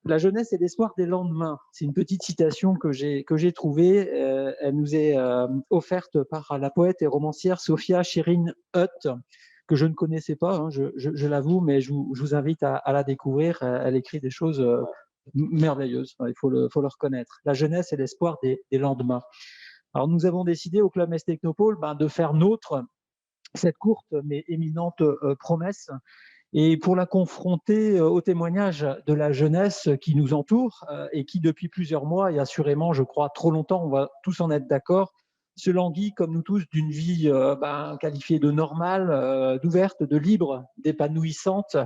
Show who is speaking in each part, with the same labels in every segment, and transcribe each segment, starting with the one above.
Speaker 1: La jeunesse est l'espoir des lendemains. C'est une petite citation que j'ai trouvée. Elle nous est offerte par la poète et romancière Sophia Shirin Hutt, que je ne connaissais pas, hein, je l'avoue, mais je vous invite à la découvrir. Elle écrit des choses merveilleuses, il faut le reconnaître. La jeunesse est l'espoir des lendemains. Alors nous avons décidé au Club Metz Technopole de faire nôtre cette courte mais éminente promesse, et pour la confronter au témoignage de la jeunesse qui nous entoure et qui, depuis plusieurs mois, et assurément, je crois, trop longtemps, on va tous en être d'accord, se languit, comme nous tous, d'une vie qualifiée de normale, d'ouverte, de libre, d'épanouissante,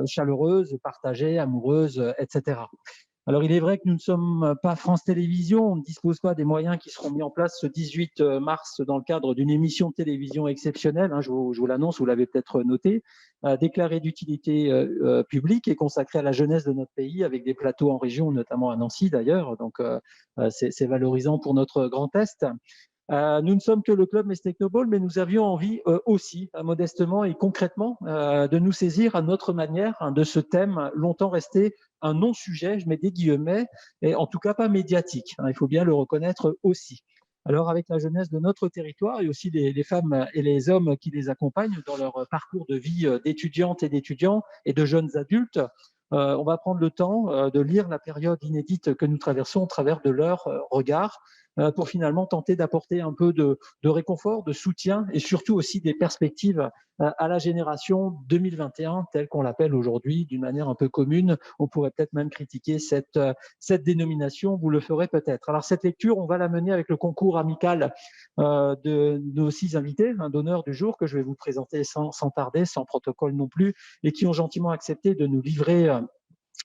Speaker 1: chaleureuse, partagée, amoureuse, etc. Alors, il est vrai que nous ne sommes pas France Télévisions, on ne dispose pas des moyens qui seront mis en place ce 18 mars dans le cadre d'une émission de télévision exceptionnelle, hein, je vous l'annonce, vous l'avez peut-être noté, déclarée d'utilité publique et consacrée à la jeunesse de notre pays, avec des plateaux en région, notamment à Nancy d'ailleurs, donc c'est valorisant pour notre Grand Est. Nous ne sommes que le club Metz Technopole, mais nous avions envie aussi, modestement et concrètement, de nous saisir à notre manière de ce thème longtemps resté un non-sujet, je mets des guillemets, et en tout cas pas médiatique, il faut bien le reconnaître aussi. Alors avec la jeunesse de notre territoire et aussi les femmes et les hommes qui les accompagnent dans leur parcours de vie d'étudiantes et d'étudiants et de jeunes adultes, on va prendre le temps de lire la période inédite que nous traversons au travers de leur regard, pour finalement tenter d'apporter un peu de réconfort, de soutien et surtout aussi des perspectives à la génération 2021, telle qu'on l'appelle aujourd'hui d'une manière un peu commune. On pourrait peut-être même critiquer cette dénomination, vous le ferez peut-être. Alors cette lecture, on va la mener avec le concours amical de nos 6 invités, d'honneur du jour, que je vais vous présenter sans tarder, sans protocole non plus, et qui ont gentiment accepté de nous livrer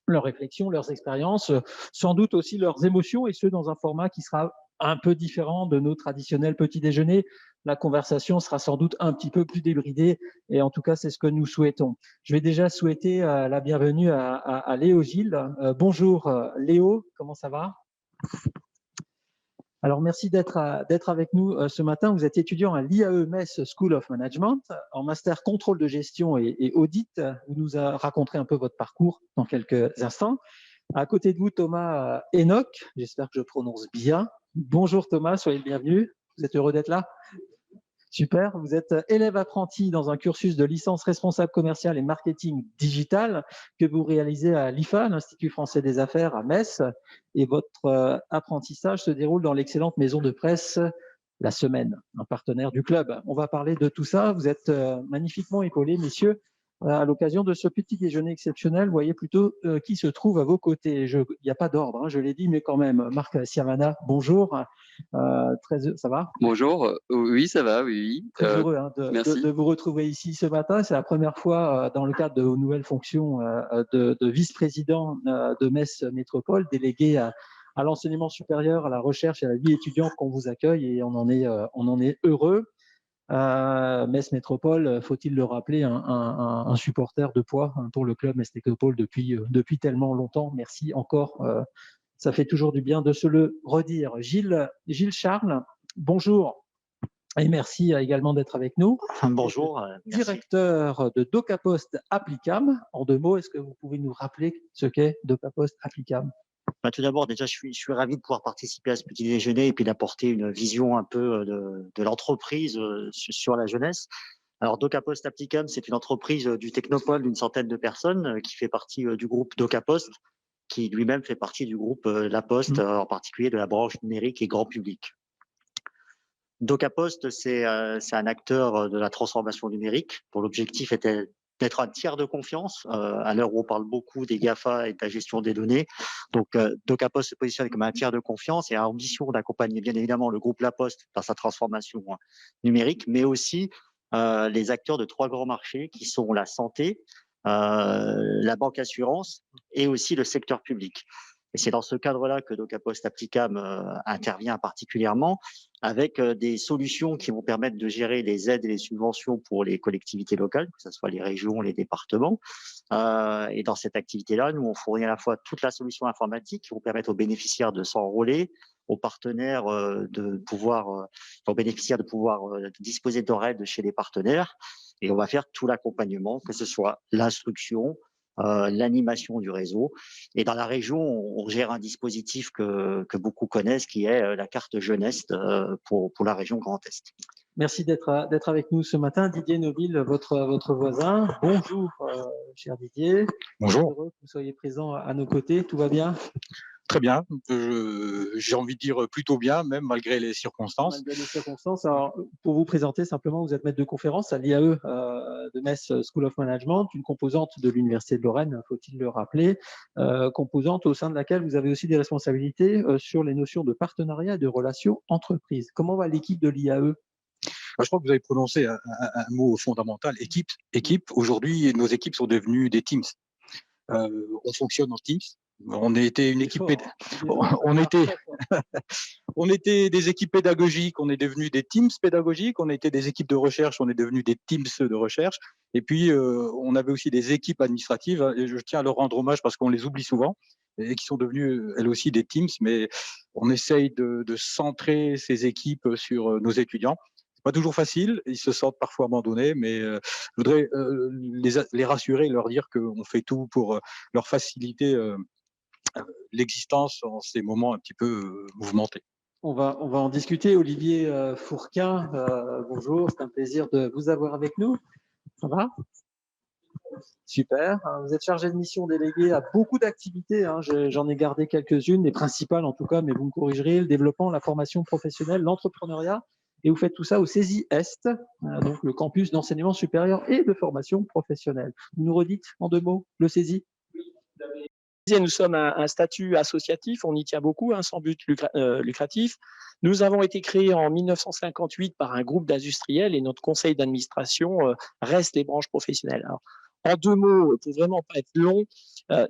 Speaker 1: leurs réflexions, leurs expériences, sans doute aussi leurs émotions, et ce dans un format qui sera un peu différent de nos traditionnels petits déjeuners. La conversation sera sans doute un petit peu plus débridée, et en tout cas, c'est ce que nous souhaitons. Je vais déjà souhaiter la bienvenue à Léo Gilles. Bonjour Léo, comment ça va ? Alors, merci d'être avec nous ce matin. Vous êtes étudiant à l'IAE Metz School of Management, en master contrôle de gestion et audit. Vous nous raconterez un peu votre parcours dans quelques instants. À côté de vous, Thomas Enoch, j'espère que je prononce bien. Bonjour Thomas, soyez le bienvenu. Vous êtes heureux d'être là ? Super, vous êtes élève apprenti dans un cursus de licence responsable commercial et marketing digital que vous réalisez à l'IFA, l'Institut français des affaires à Metz, et votre apprentissage se déroule dans l'excellente maison de presse La Semaine, un partenaire du club. On va parler de tout ça, vous êtes magnifiquement épaulés, messieurs, à l'occasion de ce petit déjeuner exceptionnel. Voyez plutôt qui se trouve à vos côtés. Il n'y a pas d'ordre, je l'ai dit, mais quand même. Marc Siamana, bonjour. Ça va ?
Speaker 2: Bonjour, oui, ça va, oui.
Speaker 1: Très heureux
Speaker 2: Merci.
Speaker 1: de vous retrouver ici ce matin. C'est la première fois dans le cadre de vos nouvelles fonctions de vice-président de Metz Métropole, délégué à l'enseignement supérieur, à la recherche et à la vie étudiante, qu'on vous accueille, et on en est heureux. Metz Métropole, faut-il le rappeler, un supporter de poids pour le club Metz Métropole depuis tellement longtemps. Merci encore. Ça fait toujours du bien de se le redire. Gilles Charles, bonjour. Et merci également d'être avec nous.
Speaker 3: Bonjour.
Speaker 1: Directeur de DocaPost Applicam. En 2 mots, est-ce que vous pouvez nous rappeler ce qu'est DocaPost Applicam ?
Speaker 3: Tout d'abord, déjà, je suis ravi de pouvoir participer à ce petit déjeuner et puis d'apporter une vision un peu de l'entreprise sur la jeunesse. Alors, DocaPost Applicam, c'est une entreprise du Technopole d'une centaine de personnes qui fait partie du groupe DocaPost, qui lui-même fait partie du groupe La Poste, en particulier de la branche numérique et grand public. DocaPost, c'est un acteur de la transformation numérique dont l'objectif était d'être un tiers de confiance à l'heure où on parle beaucoup des GAFA et de la gestion des données. Donc, DocaPost se positionne comme un tiers de confiance et a ambition d'accompagner bien évidemment le groupe La Poste dans sa transformation numérique, mais aussi les acteurs de 3 grands marchés qui sont la santé, la banque assurance et aussi le secteur public. Et c'est dans ce cadre-là que DocaPost Applicam intervient particulièrement, avec des solutions qui vont permettre de gérer les aides et les subventions pour les collectivités locales, que ce soit les régions, les départements. Et dans cette activité-là, nous, on fournit à la fois toute la solution informatique qui vont permettre aux bénéficiaires de s'enrôler, aux partenaires aux bénéficiaires de pouvoir disposer d'horaires de chez les partenaires. Et on va faire tout l'accompagnement, que ce soit l'instruction, l'animation du réseau. Et dans la région, on gère un dispositif que beaucoup connaissent, qui est la carte jeunesse pour la région Grand Est.
Speaker 1: Merci d'être avec nous ce matin. Didier Nobile, votre voisin. Bonjour, cher Didier.
Speaker 4: Bonjour.
Speaker 1: Heureux que vous soyez présent à nos côtés. Tout va bien?
Speaker 4: Très bien. J'ai envie de dire plutôt bien, même malgré les circonstances.
Speaker 1: Malgré les circonstances. Alors, pour vous présenter simplement, vous êtes maître de conférence à l'IAE de Metz School of Management, une composante de l'Université de Lorraine, faut-il le rappeler, composante au sein de laquelle vous avez aussi des responsabilités sur les notions de partenariat et de relations entreprises. Comment va l'équipe de l'IAE?
Speaker 4: Je crois que vous avez prononcé un mot fondamental, équipe. Aujourd'hui, nos équipes sont devenues des teams. On fonctionne en teams. On était une équipe, on était des équipes pédagogiques, on est devenus des teams pédagogiques, on était des équipes de recherche, on est devenus des teams de recherche. Et puis, on avait aussi des équipes administratives, et je tiens à leur rendre hommage parce qu'on les oublie souvent, et qui sont devenues elles aussi des teams, mais on essaye de centrer ces équipes sur nos étudiants. C'est pas toujours facile, ils se sentent parfois abandonnés, mais je voudrais les rassurer et leur dire qu'on fait tout pour leur faciliter l'existence en ces moments un petit peu mouvementés.
Speaker 1: On va en discuter. Olivier Fourquin, bonjour, c'est un plaisir de vous avoir avec nous. Ça va? Super. Vous êtes chargé de mission délégué à beaucoup d'activités. J'en ai gardé quelques-unes, les principales en tout cas, mais vous me corrigerez. Le développement, la formation professionnelle, l'entrepreneuriat. Et vous faites tout ça au CESI Est, donc le campus d'enseignement supérieur et de formation professionnelle. Vous nous redites en 2 mots le CESI?
Speaker 5: Nous sommes un statut associatif, on y tient beaucoup, sans but lucratif. Nous avons été créés en 1958 par un groupe d'industriels et notre conseil d'administration reste les branches professionnelles. Alors, en 2 mots, pour vraiment pas être long,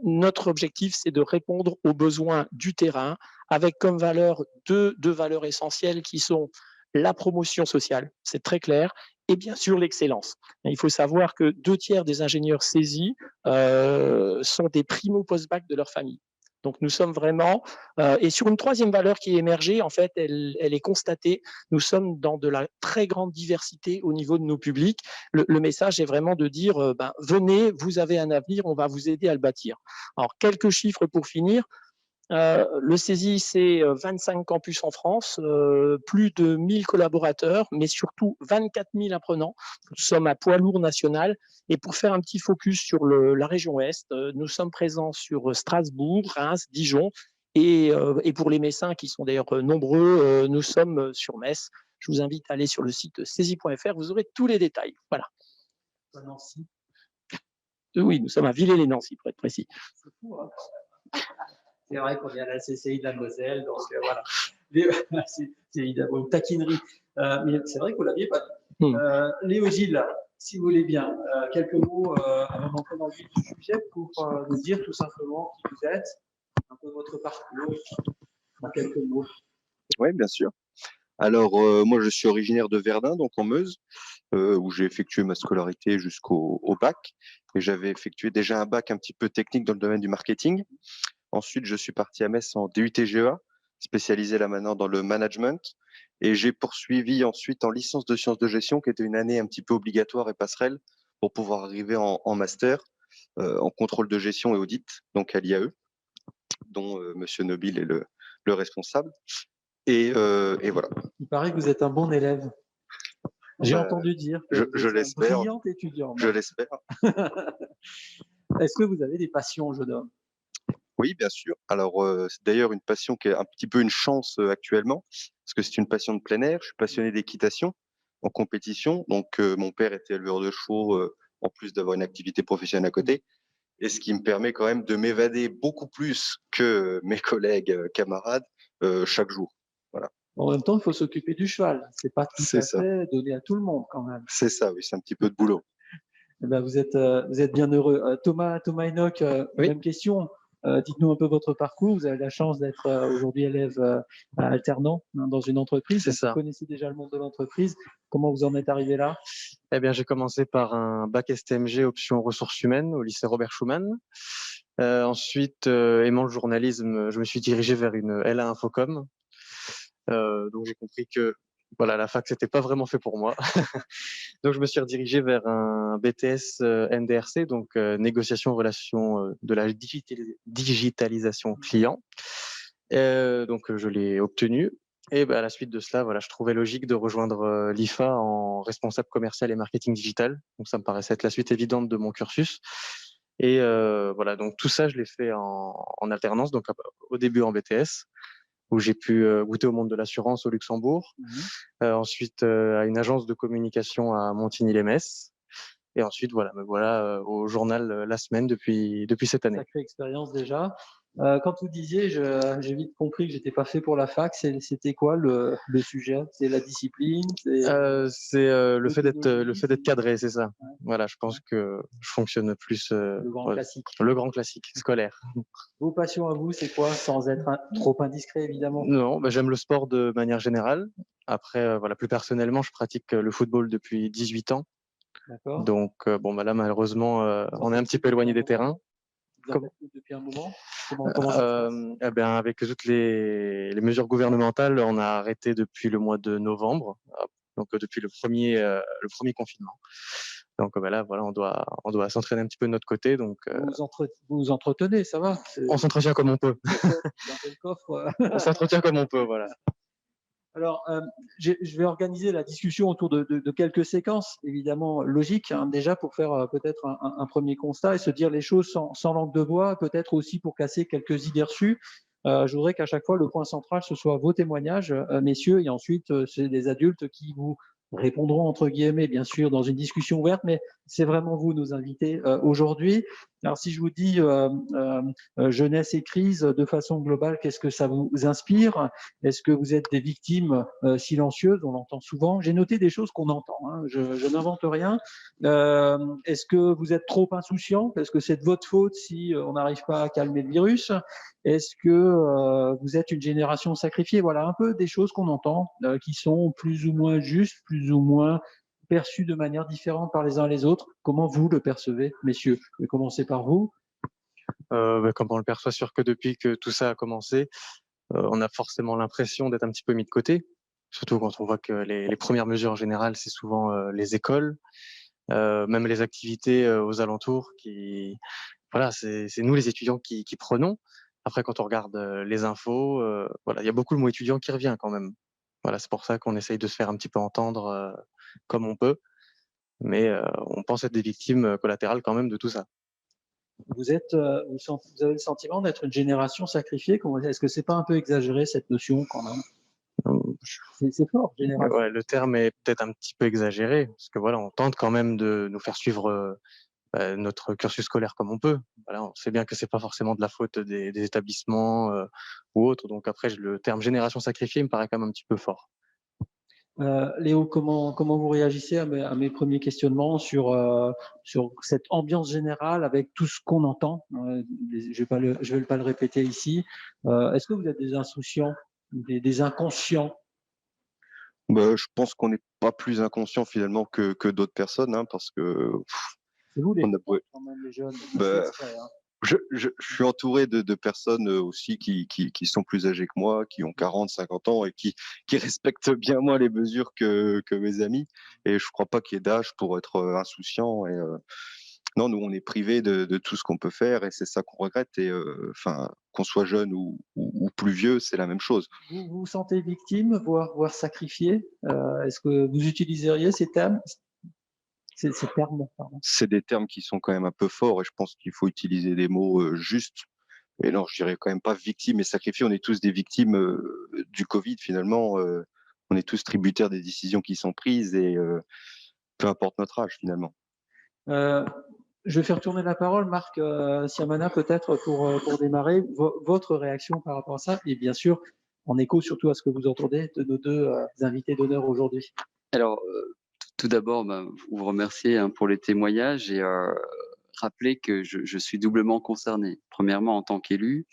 Speaker 5: notre objectif, c'est de répondre aux besoins du terrain avec comme valeur deux valeurs essentielles qui sont la promotion sociale, c'est très clair, et bien sûr l'excellence. Il faut savoir que 2/3 des ingénieurs saisis sont des primo-post-bac de leur famille. Donc nous sommes vraiment, et sur une 3e valeur qui est émergée, en fait, elle est constatée, nous sommes dans de la très grande diversité au niveau de nos publics. Le message est vraiment de dire, venez, vous avez un avenir, on va vous aider à le bâtir. Alors quelques chiffres pour finir. Le CESI, c'est 25 campus en France, plus de 1000 collaborateurs, mais surtout 24 000 apprenants. Nous sommes à poids lourd national. Et pour faire un petit focus sur la région Ouest, nous sommes présents sur Strasbourg, Reims, Dijon. Et pour les Messins, qui sont d'ailleurs nombreux, nous sommes sur Metz. Je vous invite à aller sur le site cesi.fr, vous aurez tous les détails. Voilà.
Speaker 1: Nancy.
Speaker 5: Oui, nous sommes à Villers-les-Nancy, pour être précis.
Speaker 1: C'est fou, hein. C'est vrai qu'on est à la CCI de la Moselle, donc voilà. C'est évidemment une taquinerie. Mais c'est vrai que vous ne l'aviez pas dit. Léo Gilles, si vous voulez bien, quelques mots avant d'entrer dans le vif du sujet pour nous dire tout simplement qui vous êtes, un peu votre parcours, en quelques mots.
Speaker 6: Oui, bien sûr. Alors, moi, je suis originaire de Verdun, donc en Meuse, où j'ai effectué ma scolarité jusqu'au bac. Et j'avais effectué déjà un bac un petit peu technique dans le domaine du marketing. Ensuite, je suis parti à Metz en DUT-GEA, spécialisé là maintenant dans le management. Et j'ai poursuivi ensuite en licence de sciences de gestion, qui était une année un petit peu obligatoire et passerelle pour pouvoir arriver en master, en contrôle de gestion et audit, donc à l'IAE, dont Monsieur Nobile est le responsable. Et voilà.
Speaker 1: Il paraît que vous êtes un bon élève. J'ai entendu dire que
Speaker 6: je l'espère.
Speaker 1: Un brillant étudiant.
Speaker 6: Je l'espère.
Speaker 1: Est-ce que vous avez des passions, jeune homme?
Speaker 6: Oui, bien sûr. Alors, c'est d'ailleurs une passion qui est un petit peu une chance actuellement, parce que c'est une passion de plein air. Je suis passionné d'équitation en compétition. Donc, mon père était éleveur de chevaux, en plus d'avoir une activité professionnelle à côté. Et ce qui me permet quand même de m'évader beaucoup plus que mes collègues, camarades, chaque jour. Voilà.
Speaker 1: En même temps, il faut s'occuper du cheval. C'est pas tout à fait donné à tout le monde quand même.
Speaker 6: C'est ça, oui, c'est un petit peu de boulot.
Speaker 1: Eh ben, vous êtes bien heureux. Thomas Enoch,
Speaker 5: oui.
Speaker 1: Même question. Dites-nous un peu votre parcours. Vous avez la chance d'être aujourd'hui élève alternant dans une entreprise.
Speaker 7: C'est ça.
Speaker 1: Vous connaissez déjà le monde de l'entreprise. Comment vous en êtes arrivé là?
Speaker 7: Eh bien, j'ai commencé par un bac STMG option ressources humaines au lycée Robert Schumann. Ensuite, aimant le journalisme, je me suis dirigé vers une L1 Infocom. Donc, j'ai compris que voilà, la fac, c'était pas vraiment fait pour moi. Donc, je me suis redirigé vers un BTS NDRC, donc négociation relation de la digitalisation client. Donc, je l'ai obtenu. Et à la suite de cela, voilà, je trouvais logique de rejoindre l'IFA en responsable commercial et marketing digital. Donc, ça me paraissait être la suite évidente de mon cursus. Et voilà, donc tout ça, je l'ai fait en alternance, donc au début en BTS, où j'ai pu goûter au monde de l'assurance au Luxembourg. Ensuite, à une agence de communication à Montigny-lès-Metz. Et ensuite, voilà, me voilà au journal La Semaine depuis cette année.
Speaker 1: Sacrée expérience déjà. Quand vous disiez, j'ai vite compris que j'étais pas fait pour la fac, c'était quoi le sujet? C'est la discipline?
Speaker 7: C'est le fait
Speaker 1: Méthodologie,
Speaker 7: d'être cadré, c'est ça.
Speaker 1: Ouais.
Speaker 7: Voilà, je pense que je fonctionne plus
Speaker 1: le grand
Speaker 7: ouais,
Speaker 1: classique.
Speaker 7: le grand classique scolaire.
Speaker 1: Vos passions à vous, c'est quoi? Sans être trop indiscret, évidemment.
Speaker 7: Non, j'aime le sport de manière générale. Après, voilà, plus personnellement, je pratique le football depuis 18 ans.
Speaker 1: D'accord.
Speaker 7: Donc, là, malheureusement,
Speaker 1: Vous en
Speaker 7: on est un
Speaker 1: faites
Speaker 7: petit
Speaker 1: plus
Speaker 7: peu éloigné
Speaker 1: depuis
Speaker 7: des
Speaker 1: un moment?
Speaker 7: terrains.
Speaker 1: Vous en
Speaker 7: Comment
Speaker 1: faites plus depuis un moment? Comment ça se passe?
Speaker 7: Avec toutes les mesures gouvernementales, on a arrêté depuis le mois de novembre, donc depuis le premier confinement. Donc là, voilà, on doit s'entraîner un petit peu de notre côté. Donc,
Speaker 1: Vous vous entretenez, ça va?
Speaker 7: on s'entretient comme on peut.
Speaker 1: Gardez le coffre.
Speaker 7: On s'entretient comme on peut, voilà.
Speaker 1: Alors, je vais organiser la discussion autour de quelques séquences, évidemment logiques, hein, déjà pour faire peut-être un premier constat et se dire les choses sans langue de bois, peut-être aussi pour casser quelques idées reçues. Je voudrais qu'à chaque fois, le point central, ce soit vos témoignages, messieurs, et ensuite, c'est des adultes qui vous répondront, entre guillemets, bien sûr, dans une discussion ouverte, mais c'est vraiment vous, nos invités, aujourd'hui. Alors, si je vous dis jeunesse et crise, de façon globale, qu'est-ce que ça vous inspire? Est-ce que vous êtes des victimes silencieuses? On l'entend souvent. J'ai noté des choses qu'on entend, hein. Je n'invente rien. Est-ce que vous êtes trop insouciant? Est-ce que c'est de votre faute si on n'arrive pas à calmer le virus? Est-ce que vous êtes une génération sacrifiée? Voilà un peu des choses qu'on entend, qui sont plus ou moins justes, plus ou moins perçues de manière différente par les uns et les autres. Comment vous le percevez, messieurs? Je vais commencer par vous.
Speaker 7: Comme on le perçoit, sûr que depuis que tout ça a commencé, on a forcément l'impression d'être un petit peu mis de côté. Surtout quand on voit que les premières mesures en général, c'est souvent les écoles, même les activités aux alentours voilà, c'est nous les étudiants qui prenons. Après, quand on regarde les infos, voilà, il y a beaucoup le mot étudiant qui revient quand même. Voilà, c'est pour ça qu'on essaye de se faire un petit peu entendre comme on peut, mais on pense être des victimes collatérales quand même de tout ça.
Speaker 1: Vous avez le sentiment d'être une génération sacrifiée. Est-ce que c'est pas un peu exagéré cette notion quand même? C'est fort, génération.
Speaker 7: Ouais, le terme est peut-être un petit peu exagéré, parce que voilà, on tente quand même de nous faire suivre notre cursus scolaire comme on peut. Voilà, on sait bien que c'est pas forcément de la faute des établissements ou autres. Donc après, le terme génération sacrifiée me paraît quand même un petit peu fort.
Speaker 1: Léo, comment vous réagissez à mes premiers questionnements sur cette ambiance générale avec tout ce qu'on entend? Je vais pas le répéter ici. Est-ce que vous êtes des insouciants, des inconscients?
Speaker 6: Je pense qu'on n'est pas plus inconscient finalement que d'autres personnes, hein, parce que
Speaker 1: C'est vous les
Speaker 6: on a beau-
Speaker 1: quand même, les jeunes.
Speaker 6: bah,
Speaker 1: C'est exprès, hein.
Speaker 6: je suis entouré de personnes aussi qui sont plus âgées que moi, qui ont 40, 50 ans et qui respectent bien moins les mesures que mes amis. Et je crois pas qu'il y ait d'âge pour être insouciant. Et non, nous, on est privés de tout ce qu'on peut faire et c'est ça qu'on regrette. Et enfin, qu'on soit jeune ou plus vieux, c'est la même chose.
Speaker 1: Vous vous sentez victime, voire sacrifié? Est-ce que vous utiliseriez ces termes? Ces termes, pardon.
Speaker 6: C'est des termes qui sont quand même un peu forts et je pense qu'il faut utiliser des mots justes. Et non, je dirais quand même pas victime et sacrifié. On est tous des victimes du Covid finalement. On est tous tributaires des décisions qui sont prises et peu importe notre âge finalement.
Speaker 1: Je vais faire tourner la parole, Marc Siamana, peut-être pour démarrer. Votre réaction par rapport à ça, et bien sûr, en écho surtout à ce que vous entendez de nos deux invités d'honneur aujourd'hui.
Speaker 2: Alors, tout d'abord, vous remercier pour les témoignages et rappeler que je suis doublement concerné. Premièrement, en tant qu'élu,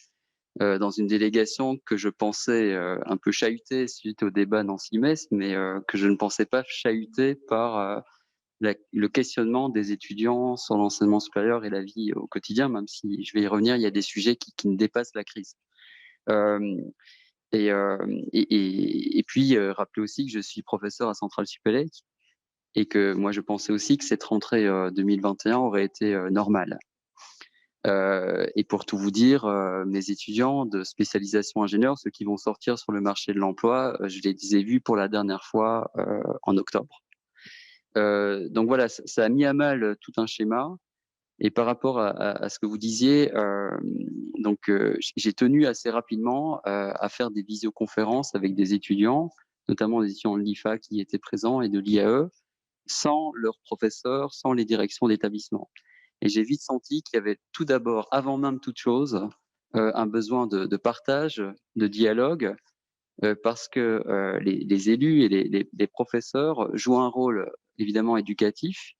Speaker 2: dans une délégation que je pensais un peu chahutée suite au débat Nancy-Metz, mais que je ne pensais pas chahutée par le questionnement des étudiants sur l'enseignement supérieur et la vie au quotidien, même si je vais y revenir, il y a des sujets qui ne dépassent la crise. Et puis, rappeler aussi que je suis professeur à Centrale Supélec et que moi je pensais aussi que cette rentrée 2021 aurait été normale. Et pour tout vous dire, mes étudiants de spécialisation ingénieur, ceux qui vont sortir sur le marché de l'emploi, je les ai vus pour la dernière fois en octobre. Donc voilà, ça a mis à mal tout un schéma. Et par rapport à ce que vous disiez, j'ai tenu assez rapidement à faire des visioconférences avec des étudiants, notamment des étudiants de l'IFA qui étaient présents et de l'IAE, sans leurs professeurs, sans les directions d'établissement. Et j'ai vite senti qu'il y avait tout d'abord, avant même toute chose, un besoin de partage, de dialogue, parce que les élus et les professeurs jouent un rôle évidemment éducatif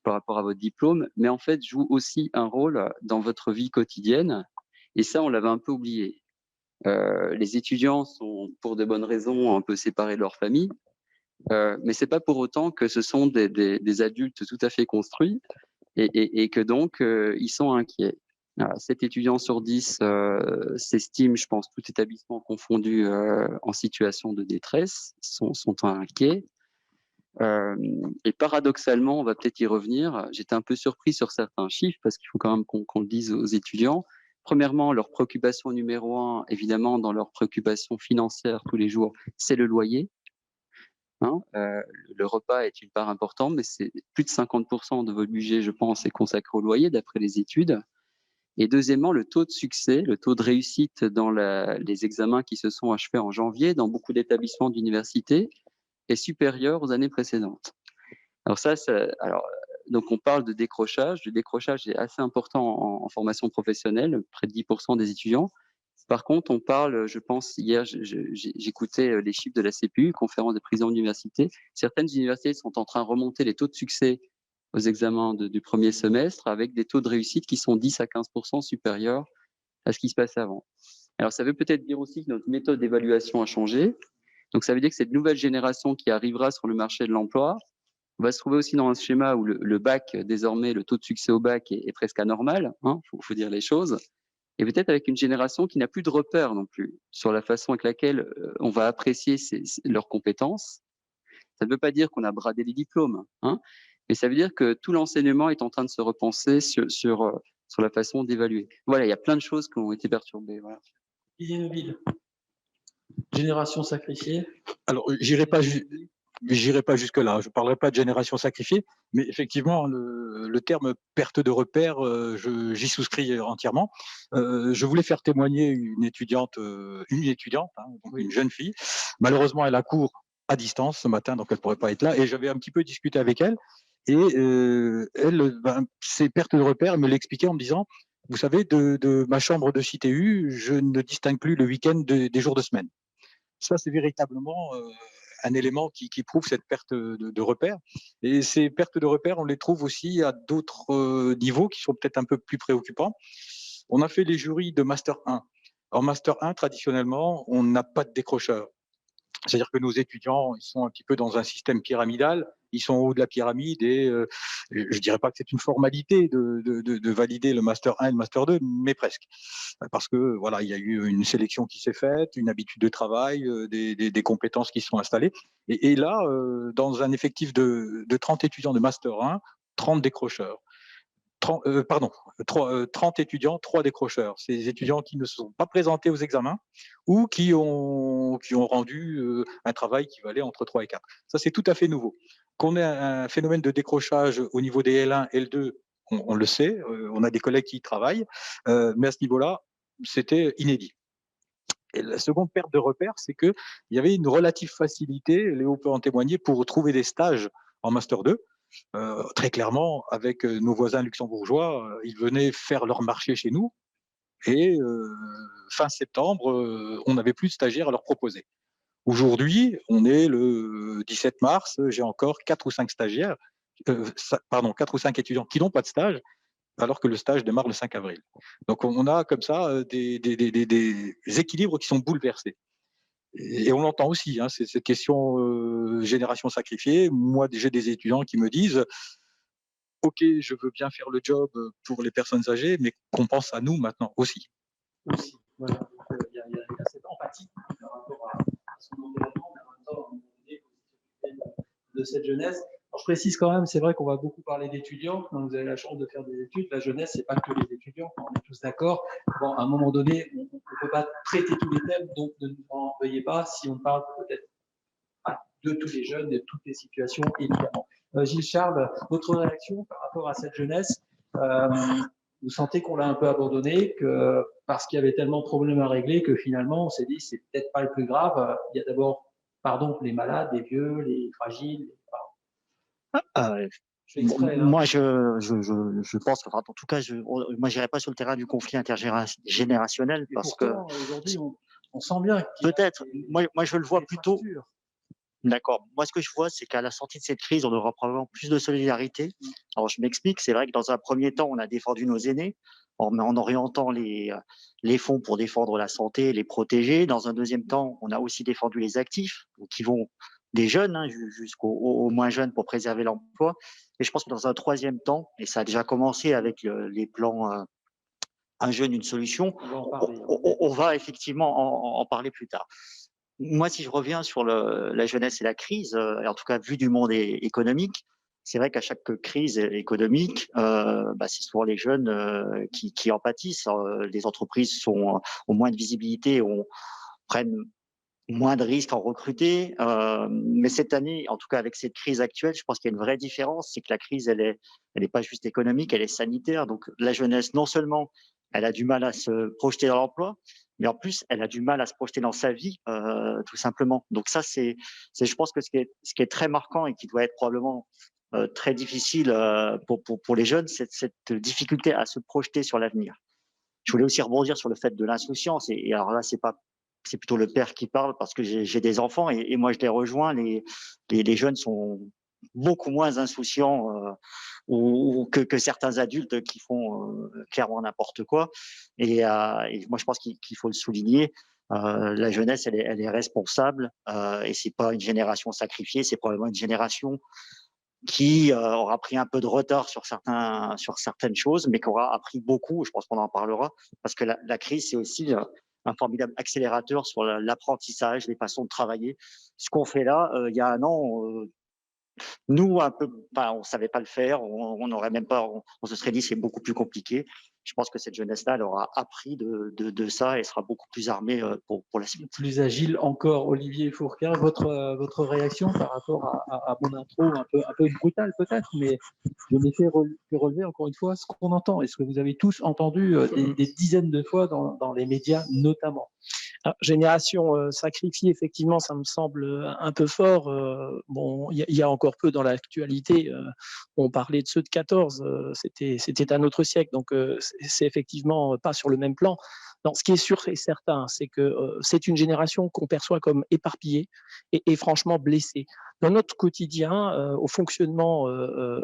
Speaker 2: par rapport à votre diplôme, mais en fait jouent aussi un rôle dans votre vie quotidienne. Et ça, on l'avait un peu oublié. Les étudiants sont, pour de bonnes raisons, un peu séparés de leur famille, mais c'est pas pour autant que ce sont des adultes tout à fait construits et que donc ils sont inquiets. 7 étudiants sur 10 s'estiment, je pense, tout établissement confondu, en situation de détresse, sont inquiets. Et paradoxalement, on va peut-être y revenir, j'étais un peu surpris sur certains chiffres parce qu'il faut quand même qu'on le dise aux étudiants. Premièrement, leur préoccupation numéro 1, évidemment, dans leurs préoccupations financières tous les jours, c'est le loyer. Le repas est une part importante, mais c'est plus de 50% de votre budget, je pense, est consacré au loyer, d'après les études. Et deuxièmement, le taux de succès, le taux de réussite dans les examens qui se sont achevés en janvier dans beaucoup d'établissements d'université est supérieur aux années précédentes. Alors donc on parle de décrochage. Le décrochage est assez important en formation professionnelle, près de 10% des étudiants. Par contre, on parle, je pense, hier, j'écoutais les chiffres de la CPU, conférence des présidents d'université. Certaines universités sont en train de remonter les taux de succès aux examens du premier semestre avec des taux de réussite qui sont 10 à 15% supérieurs à ce qui se passait avant. Alors, ça veut peut-être dire aussi que notre méthode d'évaluation a changé. Donc, ça veut dire que cette nouvelle génération qui arrivera sur le marché de l'emploi va se trouver aussi dans un schéma où le bac, désormais, le taux de succès au bac est presque anormal, faut dire les choses. Et peut-être avec une génération qui n'a plus de repères non plus sur la façon avec laquelle on va apprécier leurs compétences. Ça ne veut pas dire qu'on a bradé les diplômes, mais ça veut dire que tout l'enseignement est en train de se repenser sur la façon d'évaluer. Voilà, il y a plein de choses qui ont été perturbées. Voilà.
Speaker 1: Génération sacrifiée.
Speaker 4: Alors, j'irai pas jusque-là. Je parlerai pas de génération sacrifiée, mais effectivement, le terme perte de repère, j'y souscris entièrement. Je voulais faire témoigner une étudiante, donc une jeune fille. Malheureusement, elle a cours à distance ce matin, donc elle pourrait pas être là. Et j'avais un petit peu discuté avec elle. Et elle, ses pertes de repère, elle me l'expliquait en me disant, vous savez, de ma chambre de CTU, je ne distingue plus le week-end des jours de semaine. Ça, c'est véritablement un élément qui prouve cette perte de repère. Et ces pertes de repère, on les trouve aussi à d'autres niveaux qui sont peut-être un peu plus préoccupants. On a fait les jurys de Master 1. En Master 1, traditionnellement, on n'a pas de décrocheur. C'est-à-dire que nos étudiants, ils sont un petit peu dans un système pyramidal, ils sont au haut de la pyramide et je dirais pas que c'est une formalité de valider le Master 1 et le Master 2, mais presque. Parce que voilà, il y a eu une sélection qui s'est faite, une habitude de travail, des compétences qui sont installées. Et là, dans un effectif de 30 étudiants de Master 1, 30 décrocheurs. 30 étudiants, 3 décrocheurs. C'est des étudiants qui ne se sont pas présentés aux examens ou qui ont rendu un travail qui valait entre 3 et 4. Ça, c'est tout à fait nouveau. Qu'on ait un phénomène de décrochage au niveau des L1, L2, on le sait, on a des collègues qui y travaillent, mais à ce niveau-là, c'était inédit. Et la seconde perte de repère, c'est qu'il y avait une relative facilité, Léo peut en témoigner, pour trouver des stages en Master 2. Très clairement, avec nos voisins luxembourgeois, ils venaient faire leur marché chez nous et fin septembre, on n'avait plus de stagiaires à leur proposer. Aujourd'hui, on est le 17 mars, j'ai encore 4 ou 5 stagiaires, 4 ou 5 étudiants qui n'ont pas de stage, alors que le stage démarre le 5 avril. Donc on a comme ça des équilibres qui sont bouleversés. Et on l'entend aussi, c'est cette question génération sacrifiée. Moi, j'ai des étudiants qui me disent OK, je veux bien faire le job pour les personnes âgées, mais qu'on pense à nous maintenant aussi.
Speaker 1: Aussi, voilà. Il y a cette empathie par rapport à son environnement, mais en même temps, de cette jeunesse. Alors, je précise quand même, c'est vrai qu'on va beaucoup parler d'étudiants. Quand vous avez la chance de faire des études, la jeunesse, c'est pas que les étudiants. On est tous d'accord. Bon, à un moment donné, on ne peut pas traiter tous les thèmes, donc ne nous en veuillez pas si on parle peut-être de tous les jeunes, de toutes les situations, évidemment. Gilles Charles, votre réaction par rapport à cette jeunesse, vous sentez qu'on l'a un peu abandonné, que parce qu'il y avait tellement de problèmes à régler que finalement on s'est dit c'est peut-être pas le plus grave. Il y a d'abord, pardon, les malades, les vieux, les fragiles.
Speaker 3: Moi, je pense, enfin, en tout cas, moi, j'irai pas sur le terrain du conflit intergénérationnel
Speaker 1: Et
Speaker 3: parce
Speaker 1: pourtant, aujourd'hui, on sent bien qu'il y a
Speaker 3: peut-être, moi, je le vois
Speaker 1: des
Speaker 3: plutôt.
Speaker 1: fractures.
Speaker 3: D'accord. Moi, ce que je vois, c'est qu'à la sortie de cette crise, on aura probablement plus de solidarité. Alors, je m'explique. C'est vrai que dans un premier temps, on a défendu nos aînés en orientant les fonds pour défendre la santé, les protéger. Dans un deuxième temps, on a aussi défendu les actifs, qui vont des jeunes jusqu'aux moins jeunes pour préserver l'emploi. Et je pense que dans un troisième temps, et ça a déjà commencé avec les plans un jeune, une solution, on va effectivement en parler plus tard. Moi, si je reviens sur la jeunesse et la crise, en tout cas vu du monde économique, c'est vrai qu'à chaque crise économique, c'est souvent les jeunes qui en pâtissent. Les entreprises ont moins de visibilité, prennent moins de risques en recruter. Mais cette année, en tout cas avec cette crise actuelle, je pense qu'il y a une vraie différence, c'est que la crise, elle est pas juste économique, elle est sanitaire. Donc la jeunesse, non seulement elle a du mal à se projeter dans l'emploi, mais en plus elle a du mal à se projeter dans sa vie, tout simplement. Donc ça, je pense que ce qui est très marquant et qui doit être probablement très difficile pour les jeunes, c'est cette difficulté à se projeter sur l'avenir. Je voulais aussi rebondir sur le fait de l'insouciance. Et alors là, c'est plutôt le père qui parle parce que j'ai des enfants et moi je les rejoins. Les jeunes sont beaucoup moins insouciants que certains adultes qui font clairement n'importe quoi. Et moi je pense qu'il faut le souligner. La jeunesse, elle est responsable et c'est pas une génération sacrifiée, c'est probablement une génération qui aura pris un peu de retard sur certaines choses, mais qui aura appris beaucoup. Je pense qu'on en parlera parce que la crise, c'est aussi un formidable accélérateur sur l'apprentissage, les façons de travailler. Ce qu'on fait là, il y a un an, nous, on savait pas le faire, on aurait même pas, on se serait dit c'est beaucoup plus compliqué. Je pense que cette jeunesse-là, elle aura appris de ça et sera beaucoup plus armée pour la suite.
Speaker 1: Plus agile encore, Olivier Fourquin, votre réaction par rapport à mon intro un peu brutale peut-être, mais je m'ai fait relever encore une fois ce qu'on entend et ce que vous avez tous entendu des dizaines de fois dans les médias notamment.
Speaker 5: Alors, génération sacrifiée, effectivement, ça me semble un peu fort. Bon, il y a encore peu dans l'actualité, on parlait de ceux de 14, c'était un autre siècle, donc c'est effectivement pas sur le même plan. Non, ce qui est sûr et certain, c'est que c'est une génération qu'on perçoit comme éparpillée et franchement blessée. Dans notre quotidien, au fonctionnement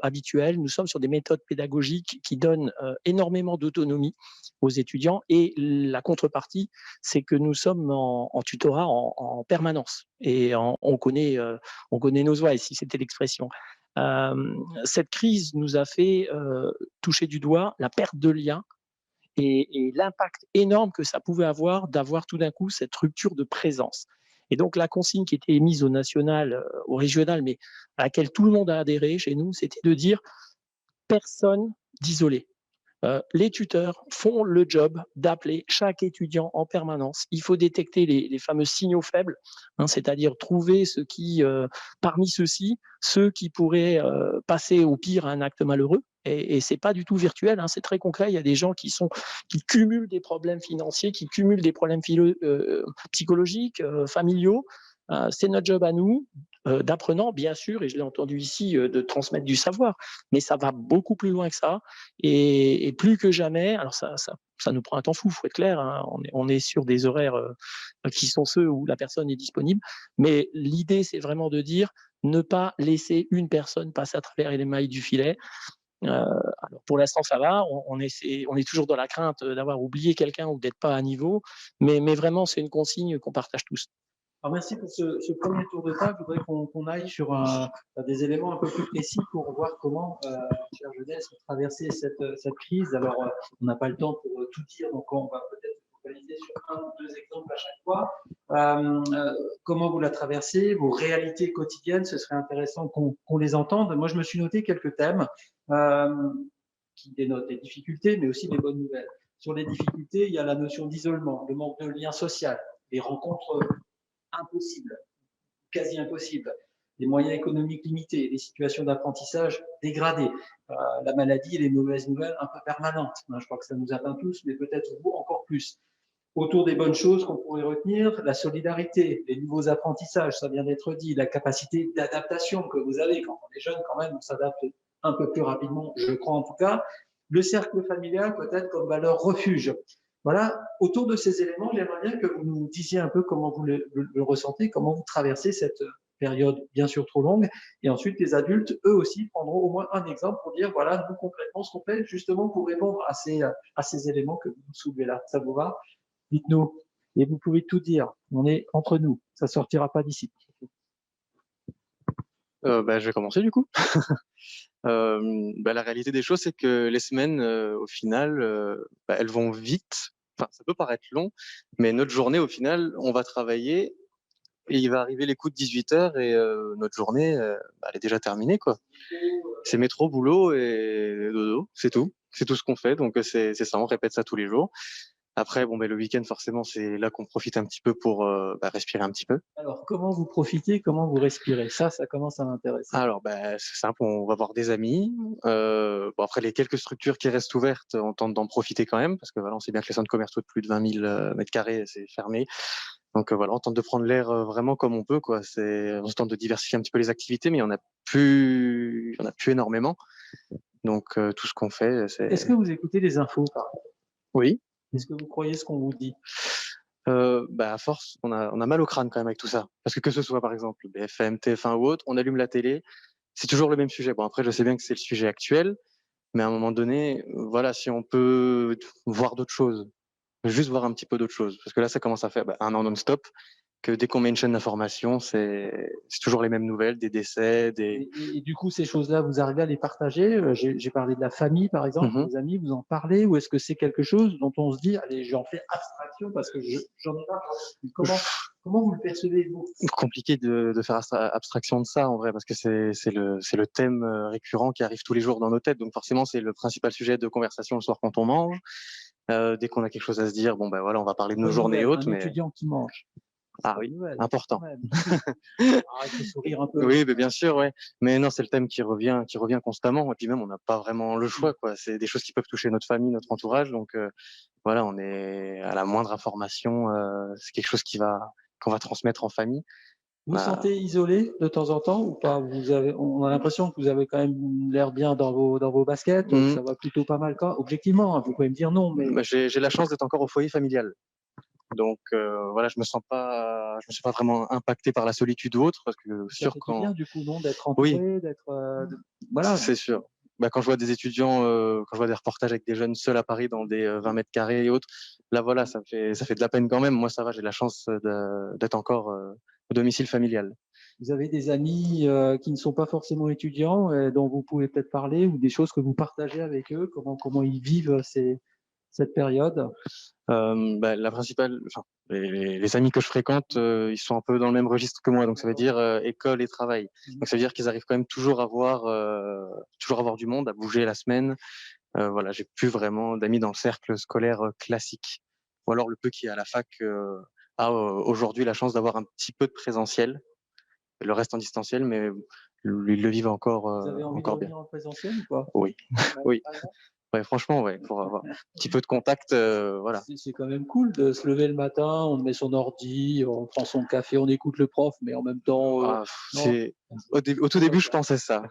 Speaker 5: habituel, nous sommes sur des méthodes pédagogiques qui donnent énormément d'autonomie aux étudiants et la contrepartie, c'est que nous sommes en tutorat en permanence et on connaît nos oies, si c'était l'expression. Cette crise nous a fait toucher du doigt la perte de lien et l'impact énorme que ça pouvait avoir d'avoir tout d'un coup cette rupture de présence. Et donc la consigne qui était émise au national, au régional, mais à laquelle tout le monde a adhéré chez nous, c'était de dire personne d'isolé. Les tuteurs font le job d'appeler chaque étudiant en permanence. Il faut détecter les fameux signaux faibles, c'est-à-dire trouver parmi ceux-ci, ceux qui pourraient passer au pire à un acte malheureux. Et c'est pas du tout virtuel, c'est très concret. Il y a des gens qui cumulent des problèmes financiers, qui cumulent des problèmes psychologiques, familiaux. C'est notre job à nous, d'apprenants, bien sûr, et je l'ai entendu ici, de transmettre du savoir, mais ça va beaucoup plus loin que ça, et plus que jamais, alors ça nous prend un temps fou, il faut être clair, on est sur des horaires qui sont ceux où la personne est disponible, mais l'idée, c'est vraiment de dire ne pas laisser une personne passer à travers les mailles du filet. Alors pour l'instant, ça va, on est toujours dans la crainte d'avoir oublié quelqu'un ou d'être pas à niveau, mais vraiment, c'est une consigne qu'on partage tous.
Speaker 1: Alors merci pour ce premier tour de table. Je voudrais qu'on aille sur des éléments un peu plus précis pour voir comment, chère jeunesse, vous traversez cette crise. Alors, on n'a pas le temps pour tout dire, donc on va peut-être se focaliser sur un ou deux exemples à chaque fois. Comment vous la traversez, vos réalités quotidiennes, ce serait intéressant qu'on les entende. Moi, je me suis noté quelques thèmes qui dénotent les difficultés, mais aussi des bonnes nouvelles. Sur les difficultés, il y a la notion d'isolement, le manque de lien social, les rencontres impossibles, quasi impossibles, les moyens économiques limités, les situations d'apprentissage dégradées, la maladie et les mauvaises nouvelles un peu permanentes. Je crois que ça nous atteint tous, mais peut-être vous encore plus. Autour des bonnes choses qu'on pourrait retenir, la solidarité, les nouveaux apprentissages, ça vient d'être dit, la capacité d'adaptation que vous avez quand on est jeune, quand même, on s'adapte un peu plus rapidement, je crois en tout cas. Le cercle familial peut-être comme valeur refuge. Voilà, autour de ces éléments, j'aimerais bien que vous nous disiez un peu comment vous le ressentez, comment vous traversez cette période bien sûr trop longue. Et ensuite, les adultes, eux aussi, prendront au moins un exemple pour dire, voilà, nous concrètement, ce qu'on fait justement pour répondre à ces éléments que vous soulevez là. Ça vous va? Dites-nous. Et vous pouvez tout dire. On est entre nous. Ça ne sortira pas d'ici.
Speaker 7: Je vais commencer du coup. La réalité des choses, c'est que les semaines, au final, elles vont vite. Enfin, ça peut paraître long, mais notre journée, au final, on va travailler et il va arriver les coups de 18h et notre journée, elle est déjà terminée, quoi. C'est métro, boulot et dodo, c'est tout. C'est tout ce qu'on fait, donc c'est ça, on répète ça tous les jours. Après, le week-end, forcément, c'est là qu'on profite un petit peu pour respirer un petit peu.
Speaker 1: Alors, comment vous profitez, comment vous respirez? Ça commence à m'intéresser.
Speaker 7: Alors, c'est simple, on va voir des amis. Après, les quelques structures qui restent ouvertes, on tente d'en profiter quand même, parce que voilà, on sait bien que les centres commerciaux de plus de 20 000 mètres carrés, c'est fermé. Donc voilà, on tente de prendre l'air vraiment comme on peut, quoi. On se tente de diversifier un petit peu les activités, mais il y en a plus énormément. Donc tout ce qu'on fait, c'est.
Speaker 1: Est-ce que vous écoutez les infos, par exemple?
Speaker 7: Oui.
Speaker 1: Est-ce que vous croyez ce qu'on vous dit?
Speaker 7: À force, on a mal au crâne quand même avec tout ça. Parce que ce soit par exemple BFM, TF1 ou autre, on allume la télé, c'est toujours le même sujet. Bon, après, je sais bien que c'est le sujet actuel, mais à un moment donné, voilà, si on peut voir d'autres choses, juste voir un petit peu d'autres choses. Parce que là, ça commence à faire un an non-stop, que dès qu'on met une chaîne d'information, c'est toujours les mêmes nouvelles, des décès, des.
Speaker 1: Et du coup, ces choses-là, vous arrivez à les partager? J'ai parlé de la famille, par exemple, vos amis, vous en parlez? Ou est-ce que c'est quelque chose dont on se dit, allez, j'en fais abstraction parce que j'en ai pas. Comment vous le percevez, vous?
Speaker 7: Compliqué de faire abstraction de ça, en vrai, parce que c'est le thème récurrent qui arrive tous les jours dans nos têtes. Donc forcément, c'est le principal sujet de conversation le soir quand on mange. Dès qu'on a quelque chose à se dire, voilà, on va parler de nos journées hautes.
Speaker 1: Un étudiant qui mange.
Speaker 7: Ah oui, important.
Speaker 1: Arrête de sourire un peu.
Speaker 7: Oui, mais bien sûr, ouais. Mais non, c'est le thème qui revient constamment. Et puis même, on n'a pas vraiment le choix, quoi. C'est des choses qui peuvent toucher notre famille, notre entourage. Donc voilà, on est à la moindre information, c'est quelque chose qu'on va transmettre en famille.
Speaker 1: Vous vous sentez isolé de temps en temps ou pas? On a l'impression que vous avez quand même l'air bien dans vos baskets. Ça va plutôt pas mal. Objectivement, vous pouvez me dire non, mais
Speaker 7: j'ai la chance d'être encore au foyer familial. Donc voilà, je me sens pas vraiment impacté par la solitude ou autre, parce que
Speaker 1: sûr quand bien du coup non d'être entouré, d'être voilà.
Speaker 7: C'est sûr. Quand je vois des étudiants, quand je vois des reportages avec des jeunes seuls à Paris dans des 20 mètres carrés et autres, là voilà, ça fait de la peine quand même. Moi ça va, j'ai la chance d'être encore au domicile familial.
Speaker 1: Vous avez des amis qui ne sont pas forcément étudiants, dont vous pouvez peut-être parler, ou des choses que vous partagez avec eux, comment ils vivent cette période?
Speaker 7: La principale, les amis que je fréquente, ils sont un peu dans le même registre que moi, donc ça veut dire école et travail. Donc ça veut dire qu'ils arrivent quand même toujours à avoir du monde, à bouger la semaine. Voilà, j'ai plus vraiment d'amis dans le cercle scolaire classique. Ou alors le peu qui est à la fac a aujourd'hui la chance d'avoir un petit peu de présentiel, le reste en distanciel, mais ils le vivent encore
Speaker 1: Vous avez envie
Speaker 7: encore
Speaker 1: de
Speaker 7: bien.
Speaker 1: revenir en présentiel ou pas?
Speaker 7: Oui, oui. Ouais, franchement, pour avoir un petit peu de contact, voilà.
Speaker 1: C'est quand même cool de se lever le matin, on met son ordi, on prend son café, on écoute le prof, mais en même temps.
Speaker 7: Au tout début, je pensais ça.